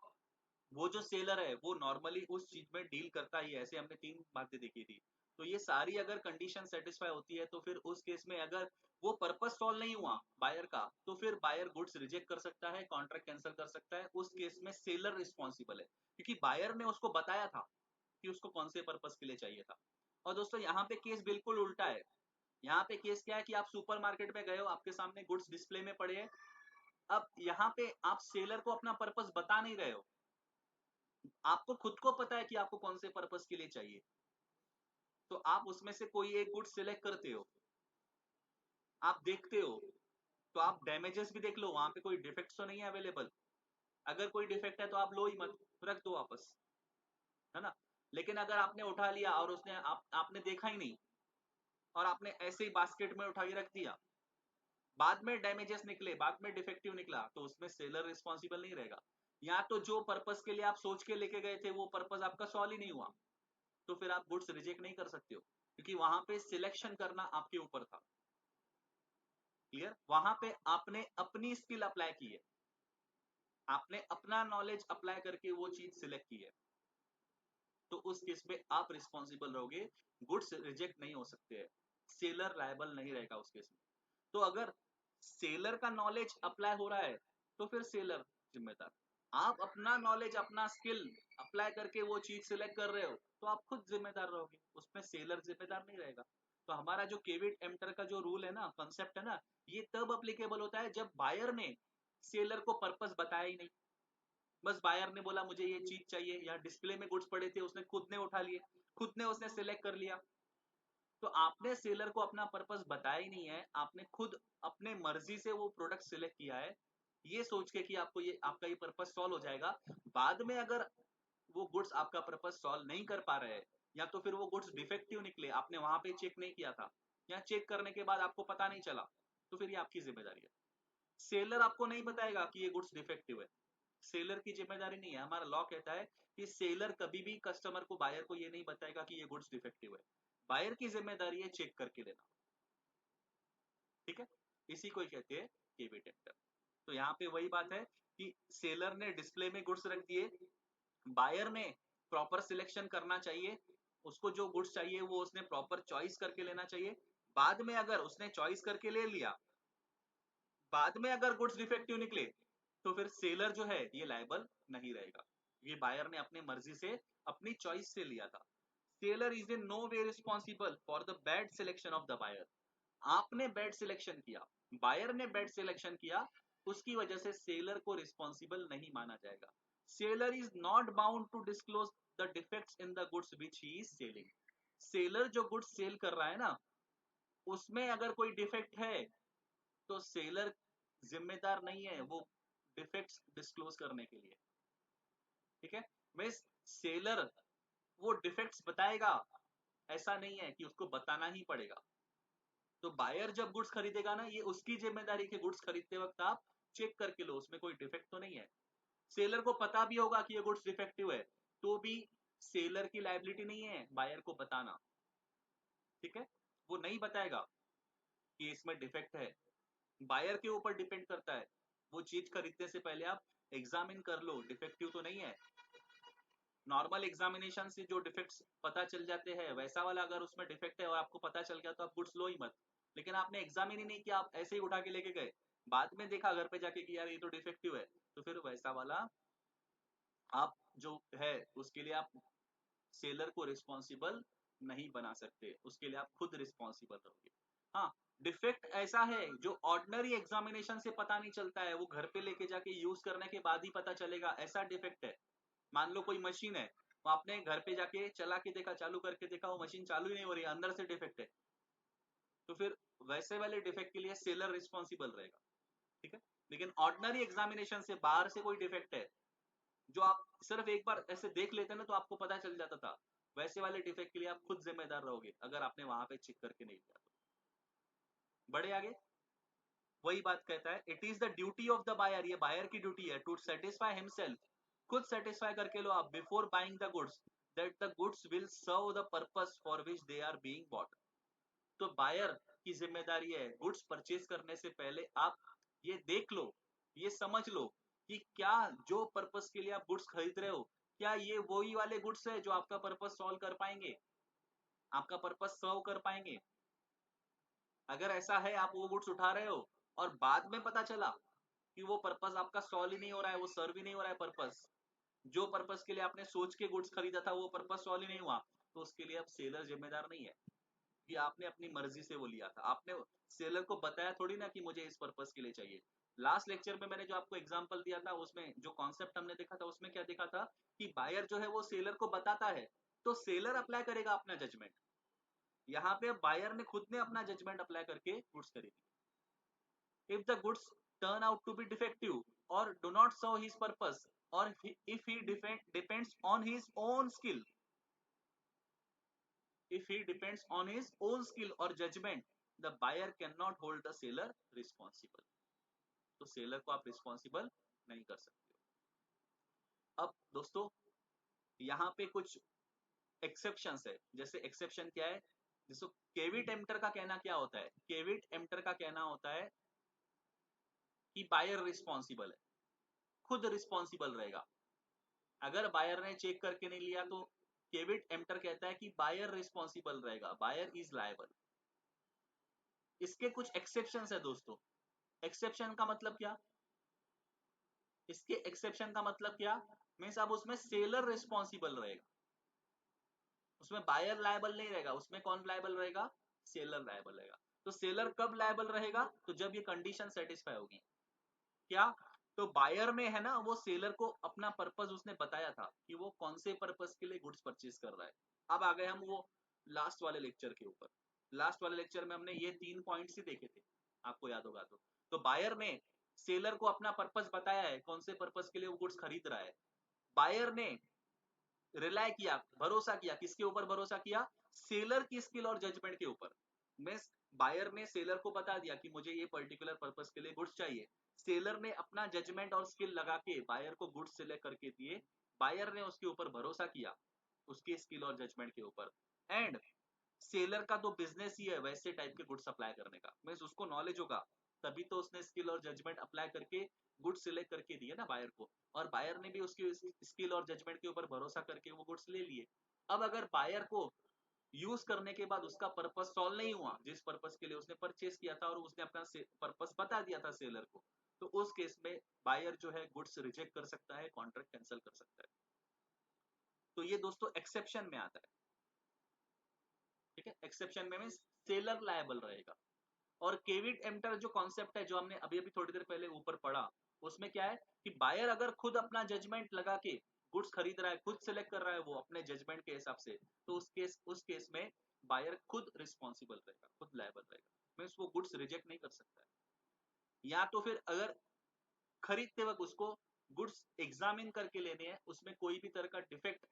वो जो सेलर है वो नॉर्मली उस चीज में डील करता ही है। ऐसे हमने 3 बातें देखी थी। तो ये सारी अगर कंडीशन सेटिस्फाई होती है, तो फिर उस केस में अगर वो पर्पस सॉल्व नहीं हुआ बायर का, तो फिर बायर गुड्स रिजेक्ट कर सकता है, कॉन्ट्रैक्ट कैंसिल कर सकता है। उस केस में सेलर रिस्पॉन्सिबल है, क्योंकि बायर ने उसको बताया था कि उसको कौन से पर्पस के लिए चाहिए था। और दोस्तों, यहाँ पे केस बिल्कुल उल्टा है। यहाँ पे केस क्या है कि आप सुपर मार्केट में गए हो, आपके सामने गुड्स डिस्प्ले में पड़े हैं, अब यहाँ पे आप सेलर को अपना पर्पस बता नहीं रहे हो, आपको खुद को पता है कि आपको कौन से पर्पस के लिए चाहिए, तो आप उसमें से कोई एक गुड सिलेक्ट करते हो, आप देखते हो, तो आप डैमेजेस भी देख लो, वहां पे कोई डिफेक्ट तो नहीं है अवेलेबल। अगर कोई डिफेक्ट है तो आप लो ही मत, रख दो वापस, है ना। लेकिन अगर आपने उठा लिया और उसने आपने देखा ही नहीं, और आपने ऐसे ही बास्केट में उठा के रख दिया, बाद में डैमेजेस निकले, बाद में डिफेक्टिव निकला, तो उसमें सेलर रिस्पॉन्सिबल नहीं रहेगा। या तो जो पर्पस के लिए आप सोच के लेके गए थे वो पर्पस आपका सॉल्व ही नहीं हुआ, तो फिर आप गुड्स रिजेक्ट नहीं कर सकते हो, क्योंकि वहां पे सिलेक्शन करना आपके ऊपर था। क्लियर, वहां पे आपने अपनी स्किल अप्लाई की है, आपने अपना नॉलेज अप्लाई करके वो चीज सिलेक्ट की है, तो उस केस में आप रिस्पॉन्सिबल रहोगे, गुड्स रिजेक्ट नहीं हो सकते हैं। सेलर लायबल नहीं रहेगा उस केस में। तो अगर सेलर का नॉलेज अप्लाई हो रहा है तो फिर सेलर जिम्मेदार। आप अपना नॉलेज अपना स्किल अप्लाई करके वो चीज सिलेक्ट कर रहे हो तो आप खुद जिम्मेदार रहोगे, उसमें सेलर जिम्मेदार नहीं रहेगा। तो हमारा जो केविट एम्प्टर का जो रूल है ना, कॉन्सेप्ट है ना, ये तब अप्लीकेबल होता है जब बायर ने सेलर को पर्पस बताया ही नहीं। बस बायर ने बोला मुझे ये चीज चाहिए, या डिस्प्ले में गुड्स पड़े थे उसने खुद ने उठा लिए, खुद ने उसने सिलेक्ट कर लिया। तो आपने सेलर को अपना पर्पस बताया ही नहीं है, आपने खुद अपने मर्जी से वो प्रोडक्ट सिलेक्ट किया है, ये सोच के कि आपको ये आपका ये पर्पस सॉल्व हो जाएगा। बाद में अगर वो गुड्स आपका पर्पस सॉल्व नहीं कर पा रहे हैं, या तो फिर वो गुड्स डिफेक्टिव निकले, आपने वहां पे चेक नहीं किया था, या चेक करने के बाद आपको पता नहीं चला, तो फिर ये आपकी जिम्मेदारी है। सेलर आपको नहीं बताएगा कि ये गुड्स डिफेक्टिव है, सेलर की जिम्मेदारी नहीं है। हमारा लॉ कहता है कि सेलर कभी भी कस्टमर को, बायर को ये नहीं बताएगा कि ये गुड्स डिफेक्टिव है, बायर की जिम्मेदारी है चेक करके देना। ठीक है, इसी को कहते हैं केविट एंटर। तो यहाँ पे वही बात है कि सेलर ने डिस्प्ले में गुड्स रख दिए, बायर ने प्रॉपर सिलेक्शन करना चाहिए, उसको जो गुड्स चाहिए वो उसने प्रॉपर चॉइस करके लेना चाहिए। बाद में अगर उसने चॉइस करके ले लिया, बाद में अगर गुड्स डिफेक्टिव निकले, तो फिर सेलर जो है ये लायबल नहीं रहेगा, ये बायर ने अपने मर्जी से अपनी चॉइस से लिया था। Seller is in no way responsible for the bad selection of the buyer. आपने बैड सिलेक्शन किया, बायर ने बैड सिलेक्शन किया, उसकी वजह से सेलर को रिस्पॉन्सिबल नहीं माना जाएगा। Seller is not bound to disclose the defects in the goods which he is selling. Seller जो गुड्स सेल कर रहा है ना, उसमें अगर कोई डिफेक्ट है तो सेलर जिम्मेदार नहीं है वो डिफेक्ट्स डिस्क्लोज करने के लिए। ठीक है, मिस सेलर वो डिफेक्ट्स बताएगा, ऐसा नहीं है कि उसको बताना ही पड़ेगा। तो बायर जब गुड्स खरीदेगा ना, ये उसकी जिम्मेदारी के गुड्स खरीदते वक्त आप चेक करके लो उसमें कोई डिफेक्ट तो नहीं है। सेलर को पता भी होगा कि ये गुड्स डिफेक्टिव है, तो भी सेलर की लायबिलिटी नहीं है बायर को बताना। ठीक है, वो नहीं बताएगा कि इसमें डिफेक्ट है, बायर के ऊपर डिपेंड करता है। वो चीज खरीदने से पहले आप एग्जामिन कर लो डिफेक्टिव तो नहीं है। नॉर्मल एग्जामिनेशन से जो डिफेक्ट्स पता चल जाते हैं, वैसा वाला अगर उसमें डिफेक्ट है और आपको पता चल गया तो आप गुड्स लो ही मत। लेकिन आपने एग्जामिन ही नहीं किया, आप ऐसे ही उठा के लेके गए, बाद में देखा घर पे जाके कि यार ये तो डिफेक्टिव है, तो फिर वैसा वाला आप जो है उसके लिए आप सेलर को रिस्पॉन्सिबल नहीं बना सकते, उसके लिए आप खुद रिस्पॉन्सिबल रहोगे। हाँ, डिफेक्ट ऐसा है जो ऑर्डिनरी एग्जामिनेशन से पता नहीं चलता है, वो घर पे लेके जाके यूज करने के बाद ही पता चलेगा, ऐसा डिफेक्ट है। मान लो कोई मशीन है, वो आपने घर पे जाके चला के देखा, चालू करके देखा, वो मशीन चालू ही नहीं हो रही है, अंदर से डिफेक्ट है, तो फिर वैसे वाले डिफेक्ट के लिए सेलर रिस्पॉन्सिबल रहेगा। ठीक है, लेकिन ऑर्डिनरी एग्जामिनेशन से बाहर से कोई डिफेक्ट है जो आप सिर्फ एक बार ऐसे देख लेते ना तो आपको पता चल जाता था, वैसे वाले डिफेक्ट के लिए आप खुद जिम्मेदार रहोगे अगर आपने वहां पे चेक करके नहीं लिया तो। बड़े आगे वही बात कहता है, it is the duty of the buyer, ये बायर की ड्यूटी है, टू सेटिस्फाई हिमसेल्फ, खुद सेटिस्फाई करके लो आप, before buying the goods, that the goods will serve the purpose for which they are being bought. तो बायर की जिम्मेदारी है गुड्स परचेज करने से पहले आप ये देख लो, ये समझ लो कि क्या जो पर्पस के लिए आप गुड्स खरीद रहे हो, क्या ये वही वाले गुड्स है जो आपका पर्पस सॉल्व कर पाएंगे, आपका पर्पस सर्व कर पाएंगे। अगर ऐसा है आप वो गुड्स उठा रहे हो और बाद में पता चला कि वो पर्पस आपका सॉल्व ही नहीं हो रहा है, वो सर्व ही नहीं हो रहा है पर्पस, जो पर्पस के लिए आपने सोच के गुड्स खरीदा था वो पर्पस सॉल्व ही नहीं हुआ, तो उसके लिए अब सेलर जिम्मेदार नहीं है कि आपने अपनी मर्जी से वो लिया था, आपने सेलर को बताया थोड़ी ना कि मुझे इस पर्पस के लिए चाहिए। लास्ट लेक्चर में मैंने जो आपको एग्जांपल दिया था उसमें जो कॉन्सेप्ट हमने देखा था उसमें क्या देखा था कि बायर जो है वो सेलर को बताता है, तो सेलर अप्लाई करेगा अपना जजमेंट। यहाँ पे बायर ने खुद ने अपना जजमेंट अप्लाई करके गुड्स खरीदी। if the goods turn out to be defective or do not serve his purpose, or if he depends on his own skill, if he depends on his own skill or judgment, the buyer cannot hold the seller responsible। तो seller को आप responsible नहीं कर सकते हो। अब दोस्तों यहाँ पे कुछ एक्सेप्शंस है, जैसे एक्सेप्शन क्या है, जिसको केविट एम्प्टर का कहना क्या होता है, केविट एम्प्टर का कहना होता है कि बायर रिस्पॉन्सिबल है, खुद रिस्पॉन्सिबल रहेगा। अगर बायर ने चेक करके नहीं लिया तो केविट एम्प्टर कहता है कि बायर रिस्पॉन्सिबल रहेगा, बायर इज लायबल। इसके कुछ एक्सेप्शंस है दोस्तों। एक्सेप्शन का मतलब क्या, इसके एक्सेप्शन का मतलब क्या, मीन्स अब उसमें सेलर रिस्पॉन्सिबल रहेगा, उसमें बायर लायबल नहीं रहेगा, उसमें कौन लायबल रहेगा, सेलर लायबल रहेगा। तो सेलर कब लायबल रहेगा, तो जब ये कंडीशन सेटिस्फाई होगी। क्या, तो बायर में है ना, वो सेलर को अपना पर्पस उसने बताया था कि वो कौन से पर्पस के लिए गुड्स परचेज कर रहा है। अब आ गए हम वो लास्ट वाले लेक्चर के ऊपर। लास्ट वाले लेक्चर में हमने ये 3 पॉइंट्स ही देखे थे, आपको याद होगा तो बायर ने सेलर को अपना पर्पस बताया है, कौन से पर्पस के लिए वो गुड्स खरीद रहा है। बायर ने रिलाय किया, भरोसा किया, किसके ऊपर भरोसा किया, सेलर की स्किल और जजमेंट के ऊपर। मींस बायर ने सेलर को बता दिया कि मुझे ये पर्टिकुलर पर्पस के लिए गुड्स चाहिए, सेलर ने अपना जजमेंट और स्किल लगा के बायर को गुड्स सिलेक्ट करके दिए, बायर ने उसके ऊपर भरोसा किया, उसकी स्किल और जजमेंट के ऊपर। एंड सेलर का तो बिजनेस ही है वैसे टाइप के गुड्स अप्लाई करने का, मींस उसको नॉलेज होगा, तभी तो उसने स्किल और जजमेंट अप्लाई करके गुड्स सिलेक्ट करके दिए ना बायर को, और बायर ने भी उसकी स्किल और जजमेंट के ऊपर भरोसा करके वो गुड्स ले लिए। अब अगर बायर को यूज करने के बाद उसका पर्पस सॉल्व नहीं हुआ जिस पर्पस के लिए उसने परचेस किया था, और उसने अपना पर्पस बता दिया था सेलर को, तो उस केस में बायर जो है गुड्स रिजेक्ट कर सकता है, कॉन्ट्रैक्ट कैंसिल कर सकता है। तो ये दोस्तों एक्सेप्शन में आता है, ठीक है। एक्सेप्शन में मींस सेलर लायबल रहेगा। और केविट एम्प्टर जो कॉन्सेप्ट है, जो हमने अभी अभी थोड़ी देर पहले ऊपर पढ़ा, उसमें क्या है कि बायर अगर खुद अपना जजमेंट लगा के गुड्स खरीद रहा है, खुद सेलेक्ट कर रहा है वो अपने जजमेंट के हिसाब से, तो उस केस में बायर खुद रिस्पॉन्सिबल रहेगा, खुद लायबल रहेगा, मींस वो गुड्स रिजेक्ट नहीं कर सकता है। या तो फिर अगर खरीदते वक्त उसको गुड्स एग्जामिन करके लेने हैं, उसमें कोई भी तरह का डिफेक्ट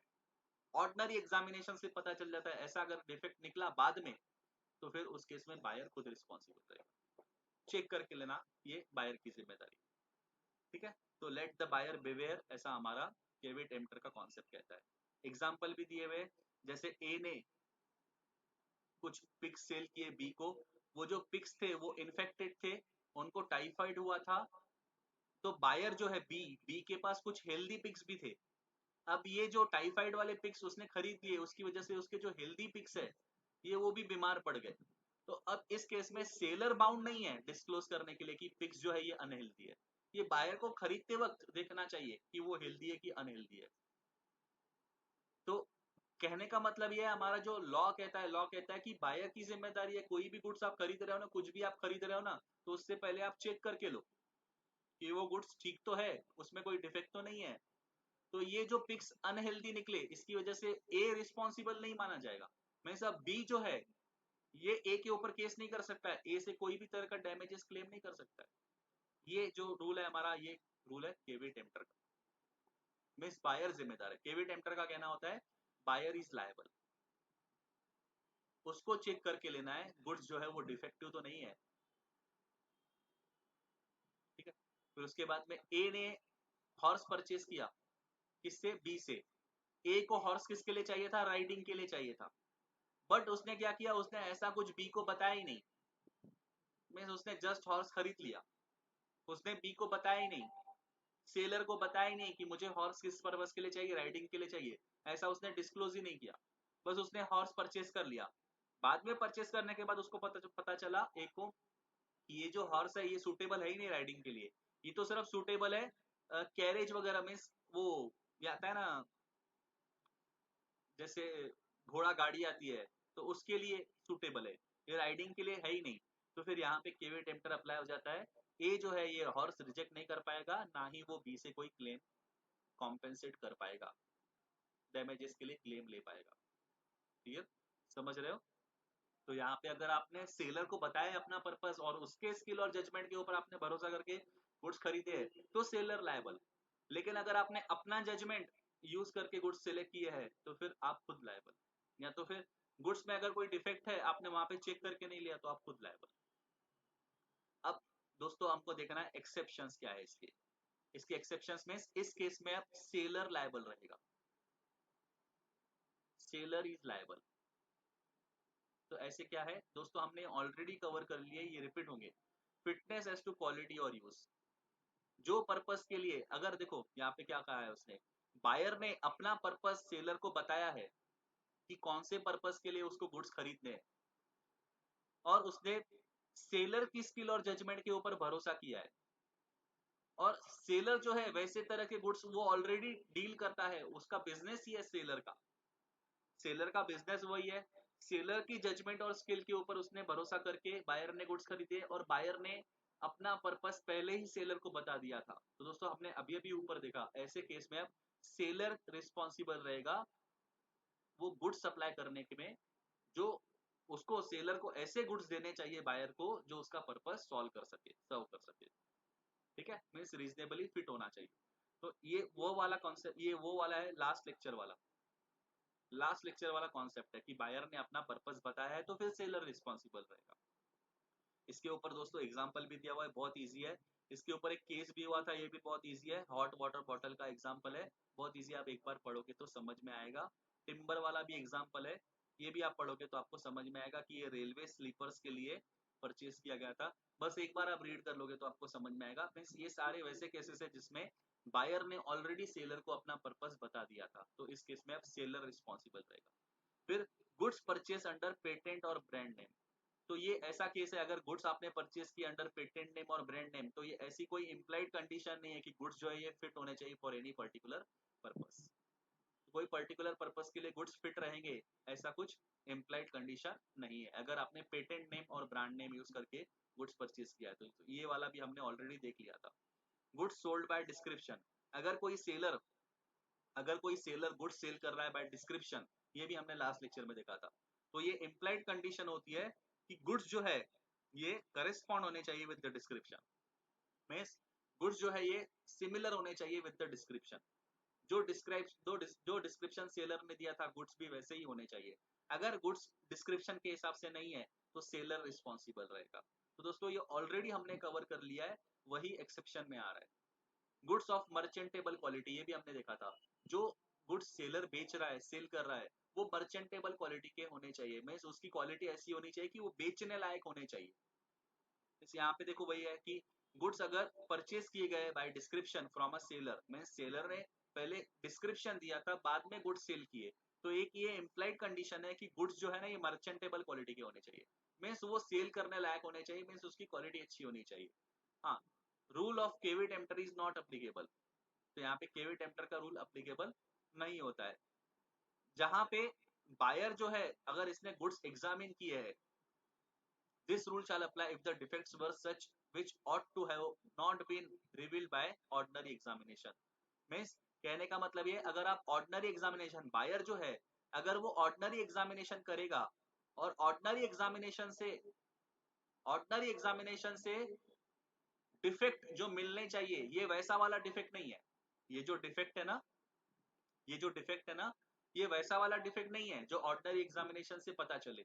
ऑर्डिनरी एग्जामिनेशन से पता चल जाता है, ऐसा अगर डिफेक्ट निकला बाद में, तो फिर उस केस में बायर खुद रिस्पॉन्सिबल रहेगा। चेक करके लेना, ये बायर की जिम्मेदारी, ठीक है। तो लेट द बायर बिवेयर, ऐसा हमारा केविट एम्प्टर का कॉन्सेप्ट कहता है। एग्जाम्पल भी दिए हुए, जैसे ए ने कुछ पिक्स सेल किए बी को, वो जो पिक्स थे वो इन्फेक्टेड थे, उनको टाइफाइड हुआ था, तो बायर जो है बी, बी के पास कुछ हेल्दी पिक्स भी थे। अब ये जो टाइफाइड वाले पिक्स उसने खरीद लिए, उसकी वजह से उसके जो हेल्दी पिक्स है ये वो भी बीमार पड़ गए। तो अब इस केस में सेलर बाउंड नहीं है डिस्क्लोज करने के लिए कि पिक्स जो है ये अनहेल्दी है, ये बायर को खरीदते वक्त देखना चाहिए कि वो हेल्दी है कि अनहेल्दी है। तो कहने का मतलब ये है, हमारा जो लॉ कहता है कि बायर की जिम्मेदारी है, कोई भी गुड्स आप खरीद रहे हो ना, कुछ भी आप खरीद रहे हो ना, तो उससे पहले आप चेक करके लो कि वो गुड्स ठीक तो है, उसमें कोई डिफेक्ट तो नहीं है। तो ये जो पिक्स अनहेल्दी निकले, इसकी वजह से ए रिस्पॉन्सिबल नहीं माना जाएगा। मैं सब बी जो है ये ए के ऊपर केस नहीं कर सकता है, ए से कोई भी तरह का डैमेजेस क्लेम नहीं कर सकता है। ये जो रूल है हमारा, ये रूल है केवी टेम्पटर का। मींस बायर जिम्मेदार है, केवी टेम्पटर का कहना होता है बायर इज लायबल, उसको चेक करके लेना है गुड्स जो है वो डिफेक्टिव तो नहीं है, ठीक है। फिर उसके बाद में ए ने हॉर्स परचेज किया, किससे, बी से। ए को हॉर्स किसके लिए चाहिए था, राइडिंग के लिए चाहिए था, बट उसने क्या किया, उसने ऐसा कुछ बी को बताया ही नहीं, मींस उसने जस्ट हॉर्स खरीद लिया, उसने बी को बताया ही नहीं, सेलर को बताया ही नहीं कि मुझे हॉर्स किस पर्पस के लिए चाहिए, राइडिंग के लिए चाहिए, ऐसा उसने डिस्क्लोज ही नहीं किया, बस उसने हॉर्स परचेज कर लिया। बाद में परचेज करने के बाद उसको पता चला एक को कि ये जो हॉर्स है ये सूटेबल है ही नहीं राइडिंग के लिए, ये तो सिर्फ सूटेबल है कैरेज वगैरह में, वो ये आता है ना, जैसे घोड़ा गाड़ी आती है, तो उसके लिए सूटेबल है, ये राइडिंग के लिए है ही नहीं। तो फिर यहाँ पे केवी टेम्पटर अप्लाई हो जाता है, ए जो है ये हॉर्स रिजेक्ट नहीं कर पाएगा, ना ही वो बी से कोई क्लेम कॉम्पेंसेट कर पाएगा, डैमेजेस के लिए क्लेम ले पाएगा। क्लियर, समझ रहे हो। तो यहाँ पे अगर आपने सेलर को बताया अपना पर्पस और उसके स्किल और जजमेंट के ऊपर आपने भरोसा करके गुड्स खरीदे हैं, तो सेलर लायबल। लेकिन अगर आपने अपना जजमेंट यूज करके गुड्स सेलेक्ट किए हैं, तो फिर आप खुद लायबल। या तो फिर गुड्स में अगर कोई डिफेक्ट है, आपने वहां पे चेक करके नहीं लिया, तो आप खुद लायबल। अब दोस्तों हमको देखना है एक्सेप्शंस क्या है इसके। इसके एक्सेप्शंस में इस केस में अब सेलर लायबल रहेगा, सेलर इज लायबल। तो ऐसे क्या है दोस्तों, हमने ऑलरेडी कवर कर लिए, ये रिपीट होंगे। फिटनेस एज टू क्वालिटी और यूज, जो पर्पस के लिए, अगर देखो यहाँ पे क्या कहा है उसने, बायर ने अपना पर्पस सेलर को बताया है कि कौन से पर्पस के लिए उसको गुड्स खरीदने हैं, और उसने सेलर की स्किल और जजमेंट के ऊपर भरोसा किया है, और सेलर जो है वैसे तरह के गुड्स वो ऑलरेडी डील करता है, उसका बिजनेस ही है सेलर का, सेलर का बिजनेस वही है। सेलर की जजमेंट और स्किल के ऊपर उसने भरोसा करके बायर ने गुड्स खरीदे, और बायर ने अपना पर्पस पहले ही सेलर को बता दिया था। तो दोस्तों हमने अभी अभी ऊपर देखा, ऐसे केस में अब सेलर रिस्पॉन्सिबल रहेगा वो गुड्स सप्लाई करने के में, जो उसको सेलर को ऐसे गुड्स देने चाहिए बायर को जो उसका पर्पस सॉल्व कर सके, सर्व कर सके। ठीक है, मीन्स रीजनेबली फिट होना चाहिए। तो ये वो वाला कॉन्सेप्ट, ये वो वाला है लास्ट लेक्चर वाला, लास्ट लेक्चर वाला कॉन्सेप्ट है कि बायर ने अपना पर्पस बताया है तो फिर सेलर रिस्पॉन्सिबल रहेगा। इसके ऊपर दोस्तों एग्जाम्पल भी दिया हुआ है, बहुत ईजी है। इसके ऊपर एक केस भी हुआ था, ये भी बहुत ईजी है, हॉट वाटर बॉटल का एग्जाम्पल है, बहुत ईजी, आप एक बार पढ़ोगे तो समझ में आएगा। टिम्बर वाला भी एग्जाम्पल है, ये भी आप पढ़ोगे तो आपको समझ में आएगा कि ये रेलवे स्लीपर्स के लिए परचेज किया गया था। बस एक बार आप रीड कर लोगे तो आपको समझ में आएगा। मीन्स ये सारे वैसे केसेस है जिसमें बायर ने ऑलरेडी सेलर को अपना पर्पस बता दिया था, तो इस केस में अब सेलर रिस्पॉन्सिबल रहेगा। फिर गुड्स परचेस अंडर पेटेंट और ब्रांड नेम, तो ये ऐसा केस है, अगर गुड्स आपने परचेस किया अंडर पेटेंट नेम और ब्रांड नेम, तो ये ऐसी कोई इम्प्लाइड कंडीशन नहीं है कि गुड्स जो है ये फिट होने चाहिए फॉर एनी पर्टिकुलर पर्पस, कोई पर्टिकुलर पर्पस के लिए गुड्स फिट रहेंगे ऐसा कुछ इम्प्लाइड कंडीशन नहीं है, अगर आपने पेटेंट नेम और ब्रांड नेम यूज करके गुड्स परचेस किया है तो ये वाला भी हमने ऑलरेडी देख लिया था। गुड्स सोल्ड बाय डिस्क्रिप्शन, अगर कोई सेलर अगर कोई सेलर गुड्स सेल कर रहा है बाय डिस्क्रिप्शन, ये भी हमने लास्ट लेक्चर में देखा था, तो ये इम्प्लाइड कंडीशन होती है कि गुड्स जो है ये करेस्पॉन्ड होने चाहिए with the description, means goods जो है ये सिमिलर होने चाहिए विद द डिस्क्रिप्शन, जो डिस्क्रिप्शन सेलर ने दिया था गुड्स भी वैसे ही होने चाहिए। अगर गुड्स डिस्क्रिप्शन के हिसाब से नहीं है तो सेलर रिस्पॉन्सिबल रहेगा। तो दोस्तों ये ऑलरेडी हमने कवर कर लिया है, वही एक्सेप्शन में आ रहा है। गुड्स ऑफ मर्चेंटेबल क्वालिटी, ये भी हमने देखा था, जो गुड्स सेलर बेच रहा है, सेल कर रहा है, वो मर्चेंटेबल क्वालिटी के होने चाहिए, मींस उसकी क्वालिटी ऐसी होनी चाहिए कि वो बेचने लायक होने चाहिए। जैसे यहाँ पे देखो वही है कि गुड्स अगर परचेज किए गए by description from a seller, means seller ने पहले डिस्क्रिप्शन दिया था बाद में गुड्स सेल किए, तो एक ये इम्प्लाइड कंडीशन है कि गुड्स जो है ना ये मर्चेंटेबल क्वालिटी के होने चाहिए, मींस वो सेल करने लायक होने चाहिए, मींस उसकी क्वालिटी अच्छी होनी चाहिए। हाँ, rule of caveat emptor is not applicable, तो यहाँ पे केवी टेम्पटर का रूल अप्लीकेबल नहीं होता है। जहां पे बायर जो है अगर इसने गुड्स एग्जामिन किए है, this rule shall apply if the defects were such which ought to have not been revealed by ordinary examination, means कहने का मतलब ये, अगर आप ऑर्डिनरी एग्जामिनेशन, बायर जो है अगर वो ऑर्डिनरी एग्जामिनेशन करेगा और ऑर्डिनरी एग्जामिनेशन से डिफेक्ट जो मिलने चाहिए ये वैसा वाला डिफेक्ट नहीं है, ये जो डिफेक्ट है ना, ये जो डिफेक्ट है ना, ये वैसा वाला डिफेक्ट नहीं है जो ऑर्डिनरी एग्जामिनेशन से पता चले,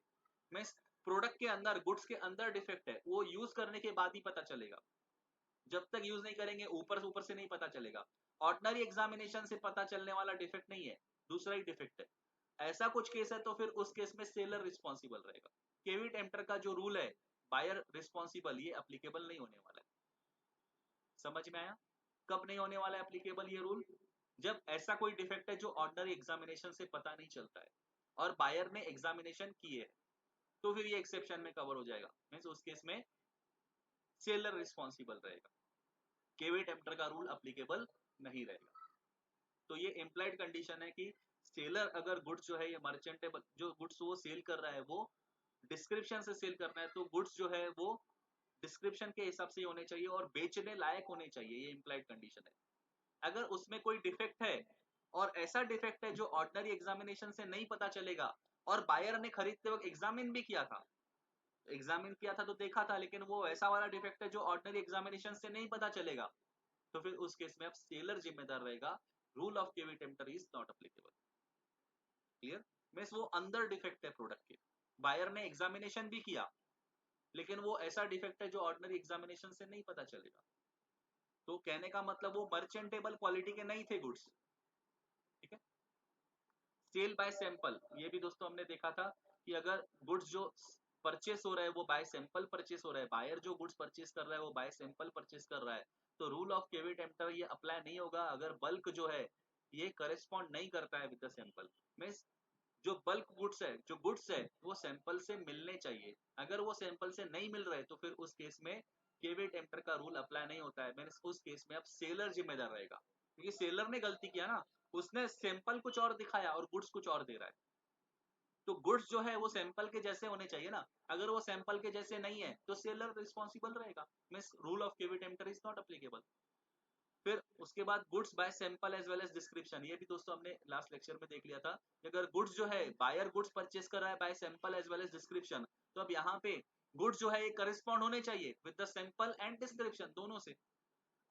मीन्स प्रोडक्ट के अंदर, गुड्स के अंदर डिफेक्ट है, वो यूज करने के बाद ही पता चलेगा, जब तक यूज नहीं करेंगे ऊपर से नहीं पता चलेगा। ऑर्डिनरी एग्जामिनेशन से पता चलने वाला डिफेक्ट नहीं है, दूसरा ही डिफेक्ट है। ऐसा कुछ केस है तो फिर उस केस में सेलर रिस्पॉन्सिबल रहेगा। केवी टेम्पटर का जो रूल है बायर रिस्पॉन्सिबल, ये अप्लीकेबल नहीं होने वाला है। समझ में आया? कब नहीं होने वाला है एप्लीकेबल ये रूल? जब ऐसा कोई डिफेक्ट है जो ऑर्डिनरी एग्जामिनेशन से पता नहीं चलता है और बायर ने एग्जामिनेशन किए है, तो फिर ये एक्सेप्शन में कवर हो जाएगा, मींस उस केस में सेलर रिस्पॉन्सिबल रहेगा, केवी टेम्पटर का रूल अप्लीकेबल नहीं रहेगा। तो ये इम्प्लाइड कंडीशन है कि सेलर अगर गुड्स जो है ये मर्चेंटेबल, जो गुड्स वो सेल कर रहा है वो डिस्क्रिप्शन से सेल करना है, तो गुड्स जो है वो डिस्क्रिप्शन के हिसाब से होने चाहिए और बेचने लायक होने चाहिए, ये इम्प्लाइड कंडीशन है। अगर उसमें कोई डिफेक्ट है और ऐसा डिफेक्ट है जो ऑर्डिनरी एग्जामिनेशन से नहीं पता चलेगा, और बायर ने खरीदते वक्त एग्जामिन किया था तो देखा था, लेकिन वो ऐसा वाला डिफेक्ट है जो ऑर्डिनरी एग्जामिनेशन से नहीं पता चलेगा, तो फिर उस केस में अब सेलर जिम्मेदार रहेगा। Rule of caveat emptor is not applicable. Clear? Means वो अंदर डिफेक्ट है प्रोडक्ट के, बायर ने एग्जामिनेशन भी किया लेकिन वो ऐसा डिफेक्ट है जो ऑर्डिनरी एग्जामिनेशन से नहीं पता चलेगा, तो कहने का मतलब वो मर्चेंटेबल क्वालिटी के नहीं थे गुड्स। ठीक है? सेल बाय सैंपल, ये भी दोस्तों हमने देखा था कि अगर गुड्स जो परचेस हो रहा है वो बाय सैंपल परचेस हो रहा है, बायर जो गुड्स परचेस कर रहा है वो बाय सैंपल परचेस कर रहा है, तो रूल ऑफ केवी टेम्पटर ये अप्लाई नहीं होगा अगर बल्क जो है ये करेस्पॉन्ड नहीं करता है विद द सैंपल। मींस जो बल्क गुड्स है, जो गुड्स है वो सैंपल से मिलने चाहिए। अगर वो सैंपल से नहीं मिल रहे तो फिर उस केस में केवी टेम्पर का रूल अप्लाई नहीं होता है। मींस उस केस में अब सेलर जिम्मेदार रहेगा, क्योंकि सेलर ने गलती किया ना, उसने सैंपल कुछ और दिखाया और गुड्स कुछ और दे रहा है। तो गुड्स जो है वो सैंपल के जैसे होने चाहिए ना, अगर वो सैंपल के जैसे नहीं है तो सेलर रिस्पॉन्सिबल रहेगा। Means rule of caveat emptor is not applicable. फिर उसके बाद goods by sample as well as description, ये भी दोस्तों हमने लास्ट लेक्चर में देख लिया था कि अगर गुड्स जो है बायर गुड्स परचेस कर रहा है by sample as well as description, तो अब यहाँ पे गुड्स जो है ये करेस्पॉन्ड होने चाहिए with the sample and description दोनों से।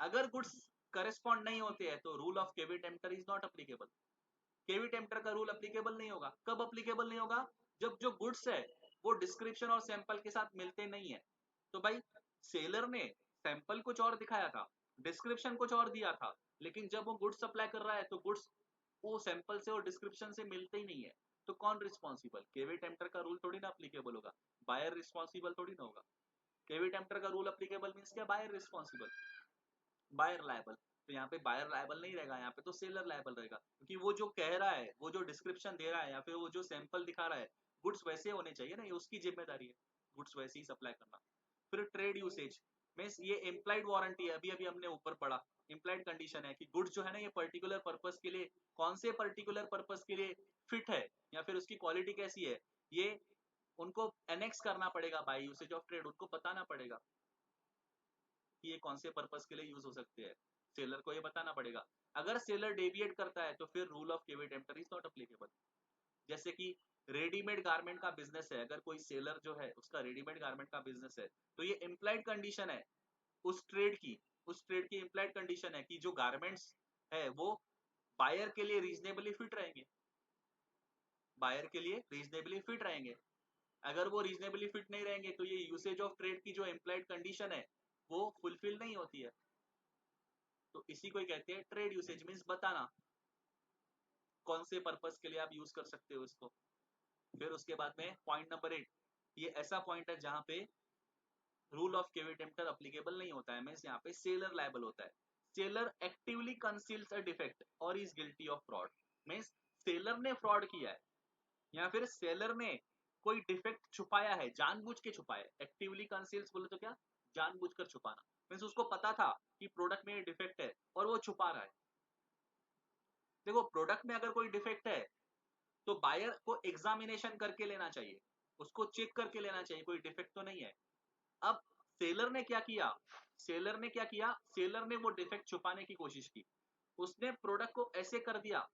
अगर गुड्स करेस्पॉन्ड नहीं होते हैं तो rule of caveat emptor is not applicable. Caveat emptor का रूल अप्लीकेबल नहीं होगा। कब अप्लीकेबल नहीं होगा? जब जो गुड्स है वो डिस्क्रिप्शन और सैंपल के साथ मिलते नहीं है। तो भाई सेलर ने सैंपल कुछ और दिखाया था, डिस्क्रिप्शन कुछ और दिया था, लेकिन जब वो गुड्स सप्लाई कर रहा है तो गुड्स वो सैंपल से और डिस्क्रिप्शन से मिलते ही नहीं है। तो कौन रिस्पॉन्सिबल? केवी टेम्पर का रूल थोड़ी ना अप्लीकेबल होगा, बायर रिस्पॉन्सिबल थोड़ी ना होगा। केवी टेम्पर का रूल अप्लीकेबल मीन्स क्या? Buyer responsible, buyer liable. तो यहाँ पे बायर लायबल नहीं रहेगा, यहाँ पे तो सेलर लायबल रहेगा, क्योंकि वो जो कह रहा है, वो जो डिस्क्रिप्शन दे रहा है या फिर वो जो सैंपल दिखा रहा है, गुड्स वैसे होने चाहिए ना, ये उसकी जिम्मेदारी है गुड्स वैसे ही सप्लाई करना। फिर ट्रेड यूसेज मीन्स ये इम्प्लाइड वारंटी है, अभी अभी हमने ऊपर पढ़ा। इम्प्लाइड कंडीशन है कि गुड्स जो है ना ये पर्टिकुलर पर्पस के लिए, कौन से पर्टिकुलर पर्पस के लिए फिट है या फिर उसकी क्वालिटी कैसी है, ये उनको एनेक्स करना पड़ेगा बाय यूसेज ऑफ ट्रेड, उनको बताना पड़ेगा कि ये कौन से पर्पस के लिए यूज हो सकते हैं, सेलर को ये बताना पड़ेगा। अगर सेलर डेविएट करता है तो फिर rule of caveat emptor is not applicable. जैसे कि रेडीमेड गारमेंट का बिजनेस है, अगर कोई सेलर जो है उसका रेडीमेड गारमेंट का बिजनेस है, तो ये इम्प्लाइड कंडीशन है उस ट्रेड की, उस ट्रेड की इम्प्लाइड कंडीशन है कि जो गारमेंट्स है वो बायर के लिए रीजनेबली फिट रहेंगे, बायर के लिए रीजनेबली फिट रहेंगे। अगर वो रीजनेबली फिट नहीं रहेंगे तो ये यूसेज ऑफ ट्रेड की जो इम्प्लाइड कंडीशन है वो फुलफिल नहीं होती है। तो इसी को कहते हैं ट्रेड यूसेज, मीन्स बताना कौन से पर्पस के लिए आप यूज कर सकते हो इसको। फिर उसके बाद में पॉइंट नंबर 8, ये ऐसा पॉइंट है जहां पे rule of caveat emptor applicable नहीं होता है, मीन्स यहाँ पे सेलर लायबल होता है। Seller actively conceals a defect और is guilty of fraud, means seller ने फ्रॉड किया है या फिर सेलर ने कोई डिफेक्ट छुपाया है, जानबूझ के छुपाया है। एक्टिवली कंसील्स बोले तो क्या? जानबूझकर छुपाना, मीन्स उसको पता था कि प्रोडक्ट में ये डिफेक्ट है और वो छुपा रहा है। देखो प्रोडक्ट में अगर कोई डिफेक्ट है तो बायर को एग्जामिनेशन करके लेना चाहिए, उसको चेक करके लेना चाहिए कोई डिफेक्ट तो नहीं है। अब सेलर ने क्या किया? सेलर ने क्या किया? सेलर ने वो डिफेक्ट छुपाने की कोशिश की, उसने प्रोडक्ट को ऐसे कर दिया,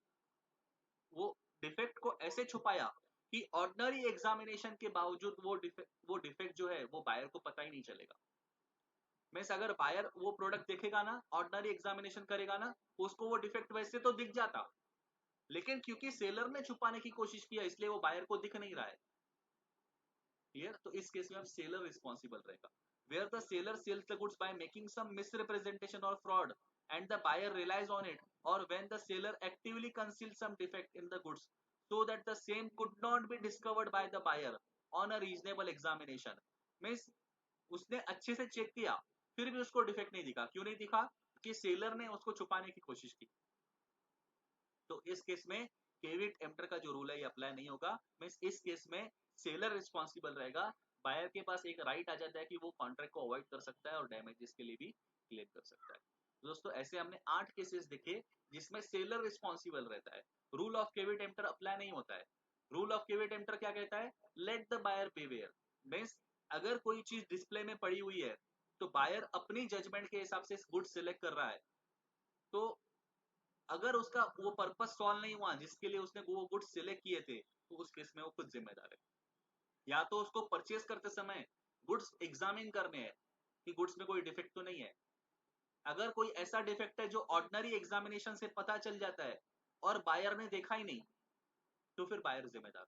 वो डिफेक्ट को ऐसे छुपाया कि ऑर्डिनरी एग्जामिनेशन के बावजूद वो डिफेक्ट जो है वो बायर को पता ही नहीं चलेगा। मीन्स अगर बायर वो प्रोडक्ट देखेगा ना, ऑर्डिनरी एग्जामिनेशन करेगा ना, उसको वो डिफेक्ट वैसे तो दिख जाता, लेकिन क्योंकि सेलर ने छुपाने की कोशिश किया इसलिए वो बायर को दिख नहीं रहा है। क्लियर? तो इस केस में अब सेलर रिस्पॉन्सिबल रहेगा। Where the seller sells the goods by making some misrepresentation और fraud and the buyer relies on it, और when the seller actively conceals some defect in the goods so that the same could not be discovered by the buyer on a reasonable examination, means उसने अच्छे से check किया फिर भी उसको defect नहीं दिखा। क्यों नहीं दिखा? कि सेलर ने उसको छुपाने की कोशिश की। तो इस केस में केवी टेम्पर का जो रूल है ये अप्लाई नहीं होगा। मींस इस केस में सेलर रिस्पॉन्सिबल रहेगा। बायर के पास एक राइट आ जाता है कि वो कॉन्ट्रैक्ट को अवॉइड कर सकता है और डैमेजेस के लिए भी क्लेम कर सकता है। तो दोस्तों ऐसे हमने 8 केसेस देखे जिसमें सेलर रिस्पॉन्सिबल रहता है, rule of caveat emptor apply नहीं होता है। रूल ऑफ केवी टेम्पर क्या कहता है? Let the buyer beware, means अगर कोई चीज डिस्प्ले में पड़ी हुई है तो बायर अपनी जजमेंट के हिसाब से गुड सिलेक्ट कर रहा है, तो अगर उसका वो पर्पस सॉल्व नहीं हुआ जिसके लिए उसने वो गुड्स सिलेक्ट किए थे, तो उस केस में वो खुद जिम्मेदार है। या तो उसको परचेस करते समय गुड्स एग्जामिन करने हैं कि गुड्स में कोई डिफेक्ट तो नहीं है। अगर कोई ऐसा डिफेक्ट है जो ऑर्डिनरी एग्जामिनेशन से पता चल जाता है और बायर ने देखा ही नहीं, तो फिर बायर जिम्मेदार।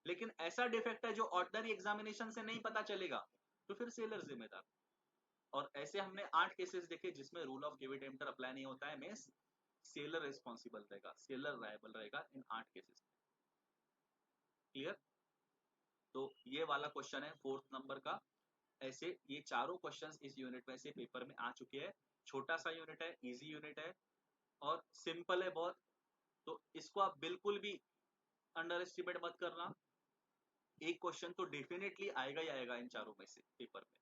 लेकिन ऐसा डिफेक्ट है जो ऑर्डिनरी एग्जामिनेशन से नहीं पता चलेगा, तो फिर सेलर जिम्मेदार। और ऐसे हमने 8 केसेस देखे जिसमें rule of caveat emptor apply नहीं होता है, मींस सेलर रिस्पॉन्सिबल रहेगा, सेलर लायबल रहेगा इन 8 केसेस। क्लियर? तो ये वाला क्वेश्चन है 4th नंबर का। ऐसे ये चारों क्वेश्चंस इस यूनिट में से पेपर में आ चुके हैं। छोटा सा यूनिट है, इजी यूनिट है और सिंपल है बहुत। तो इसको आप बिल्कुल भी अंडर एस्टिमेट मत करना, एक क्वेश्चन तो डेफिनेटली आएगा ही आएगा इन चारों में से पेपर में।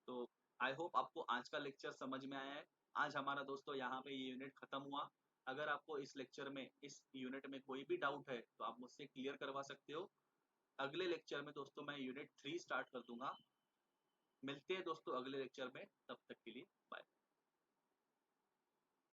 तो आई होप आपको आज का लेक्चर समझ में आया है। आज हमारा दोस्तों यहाँ पे ये यूनिट खत्म हुआ। अगर आपको इस लेक्चर में, इस यूनिट में कोई भी डाउट है तो आप मुझसे क्लियर करवा सकते हो। अगले लेक्चर में दोस्तों मैं यूनिट 3 स्टार्ट कर दूंगा। मिलते हैं दोस्तों अगले लेक्चर में, तब तक के लिए बाय।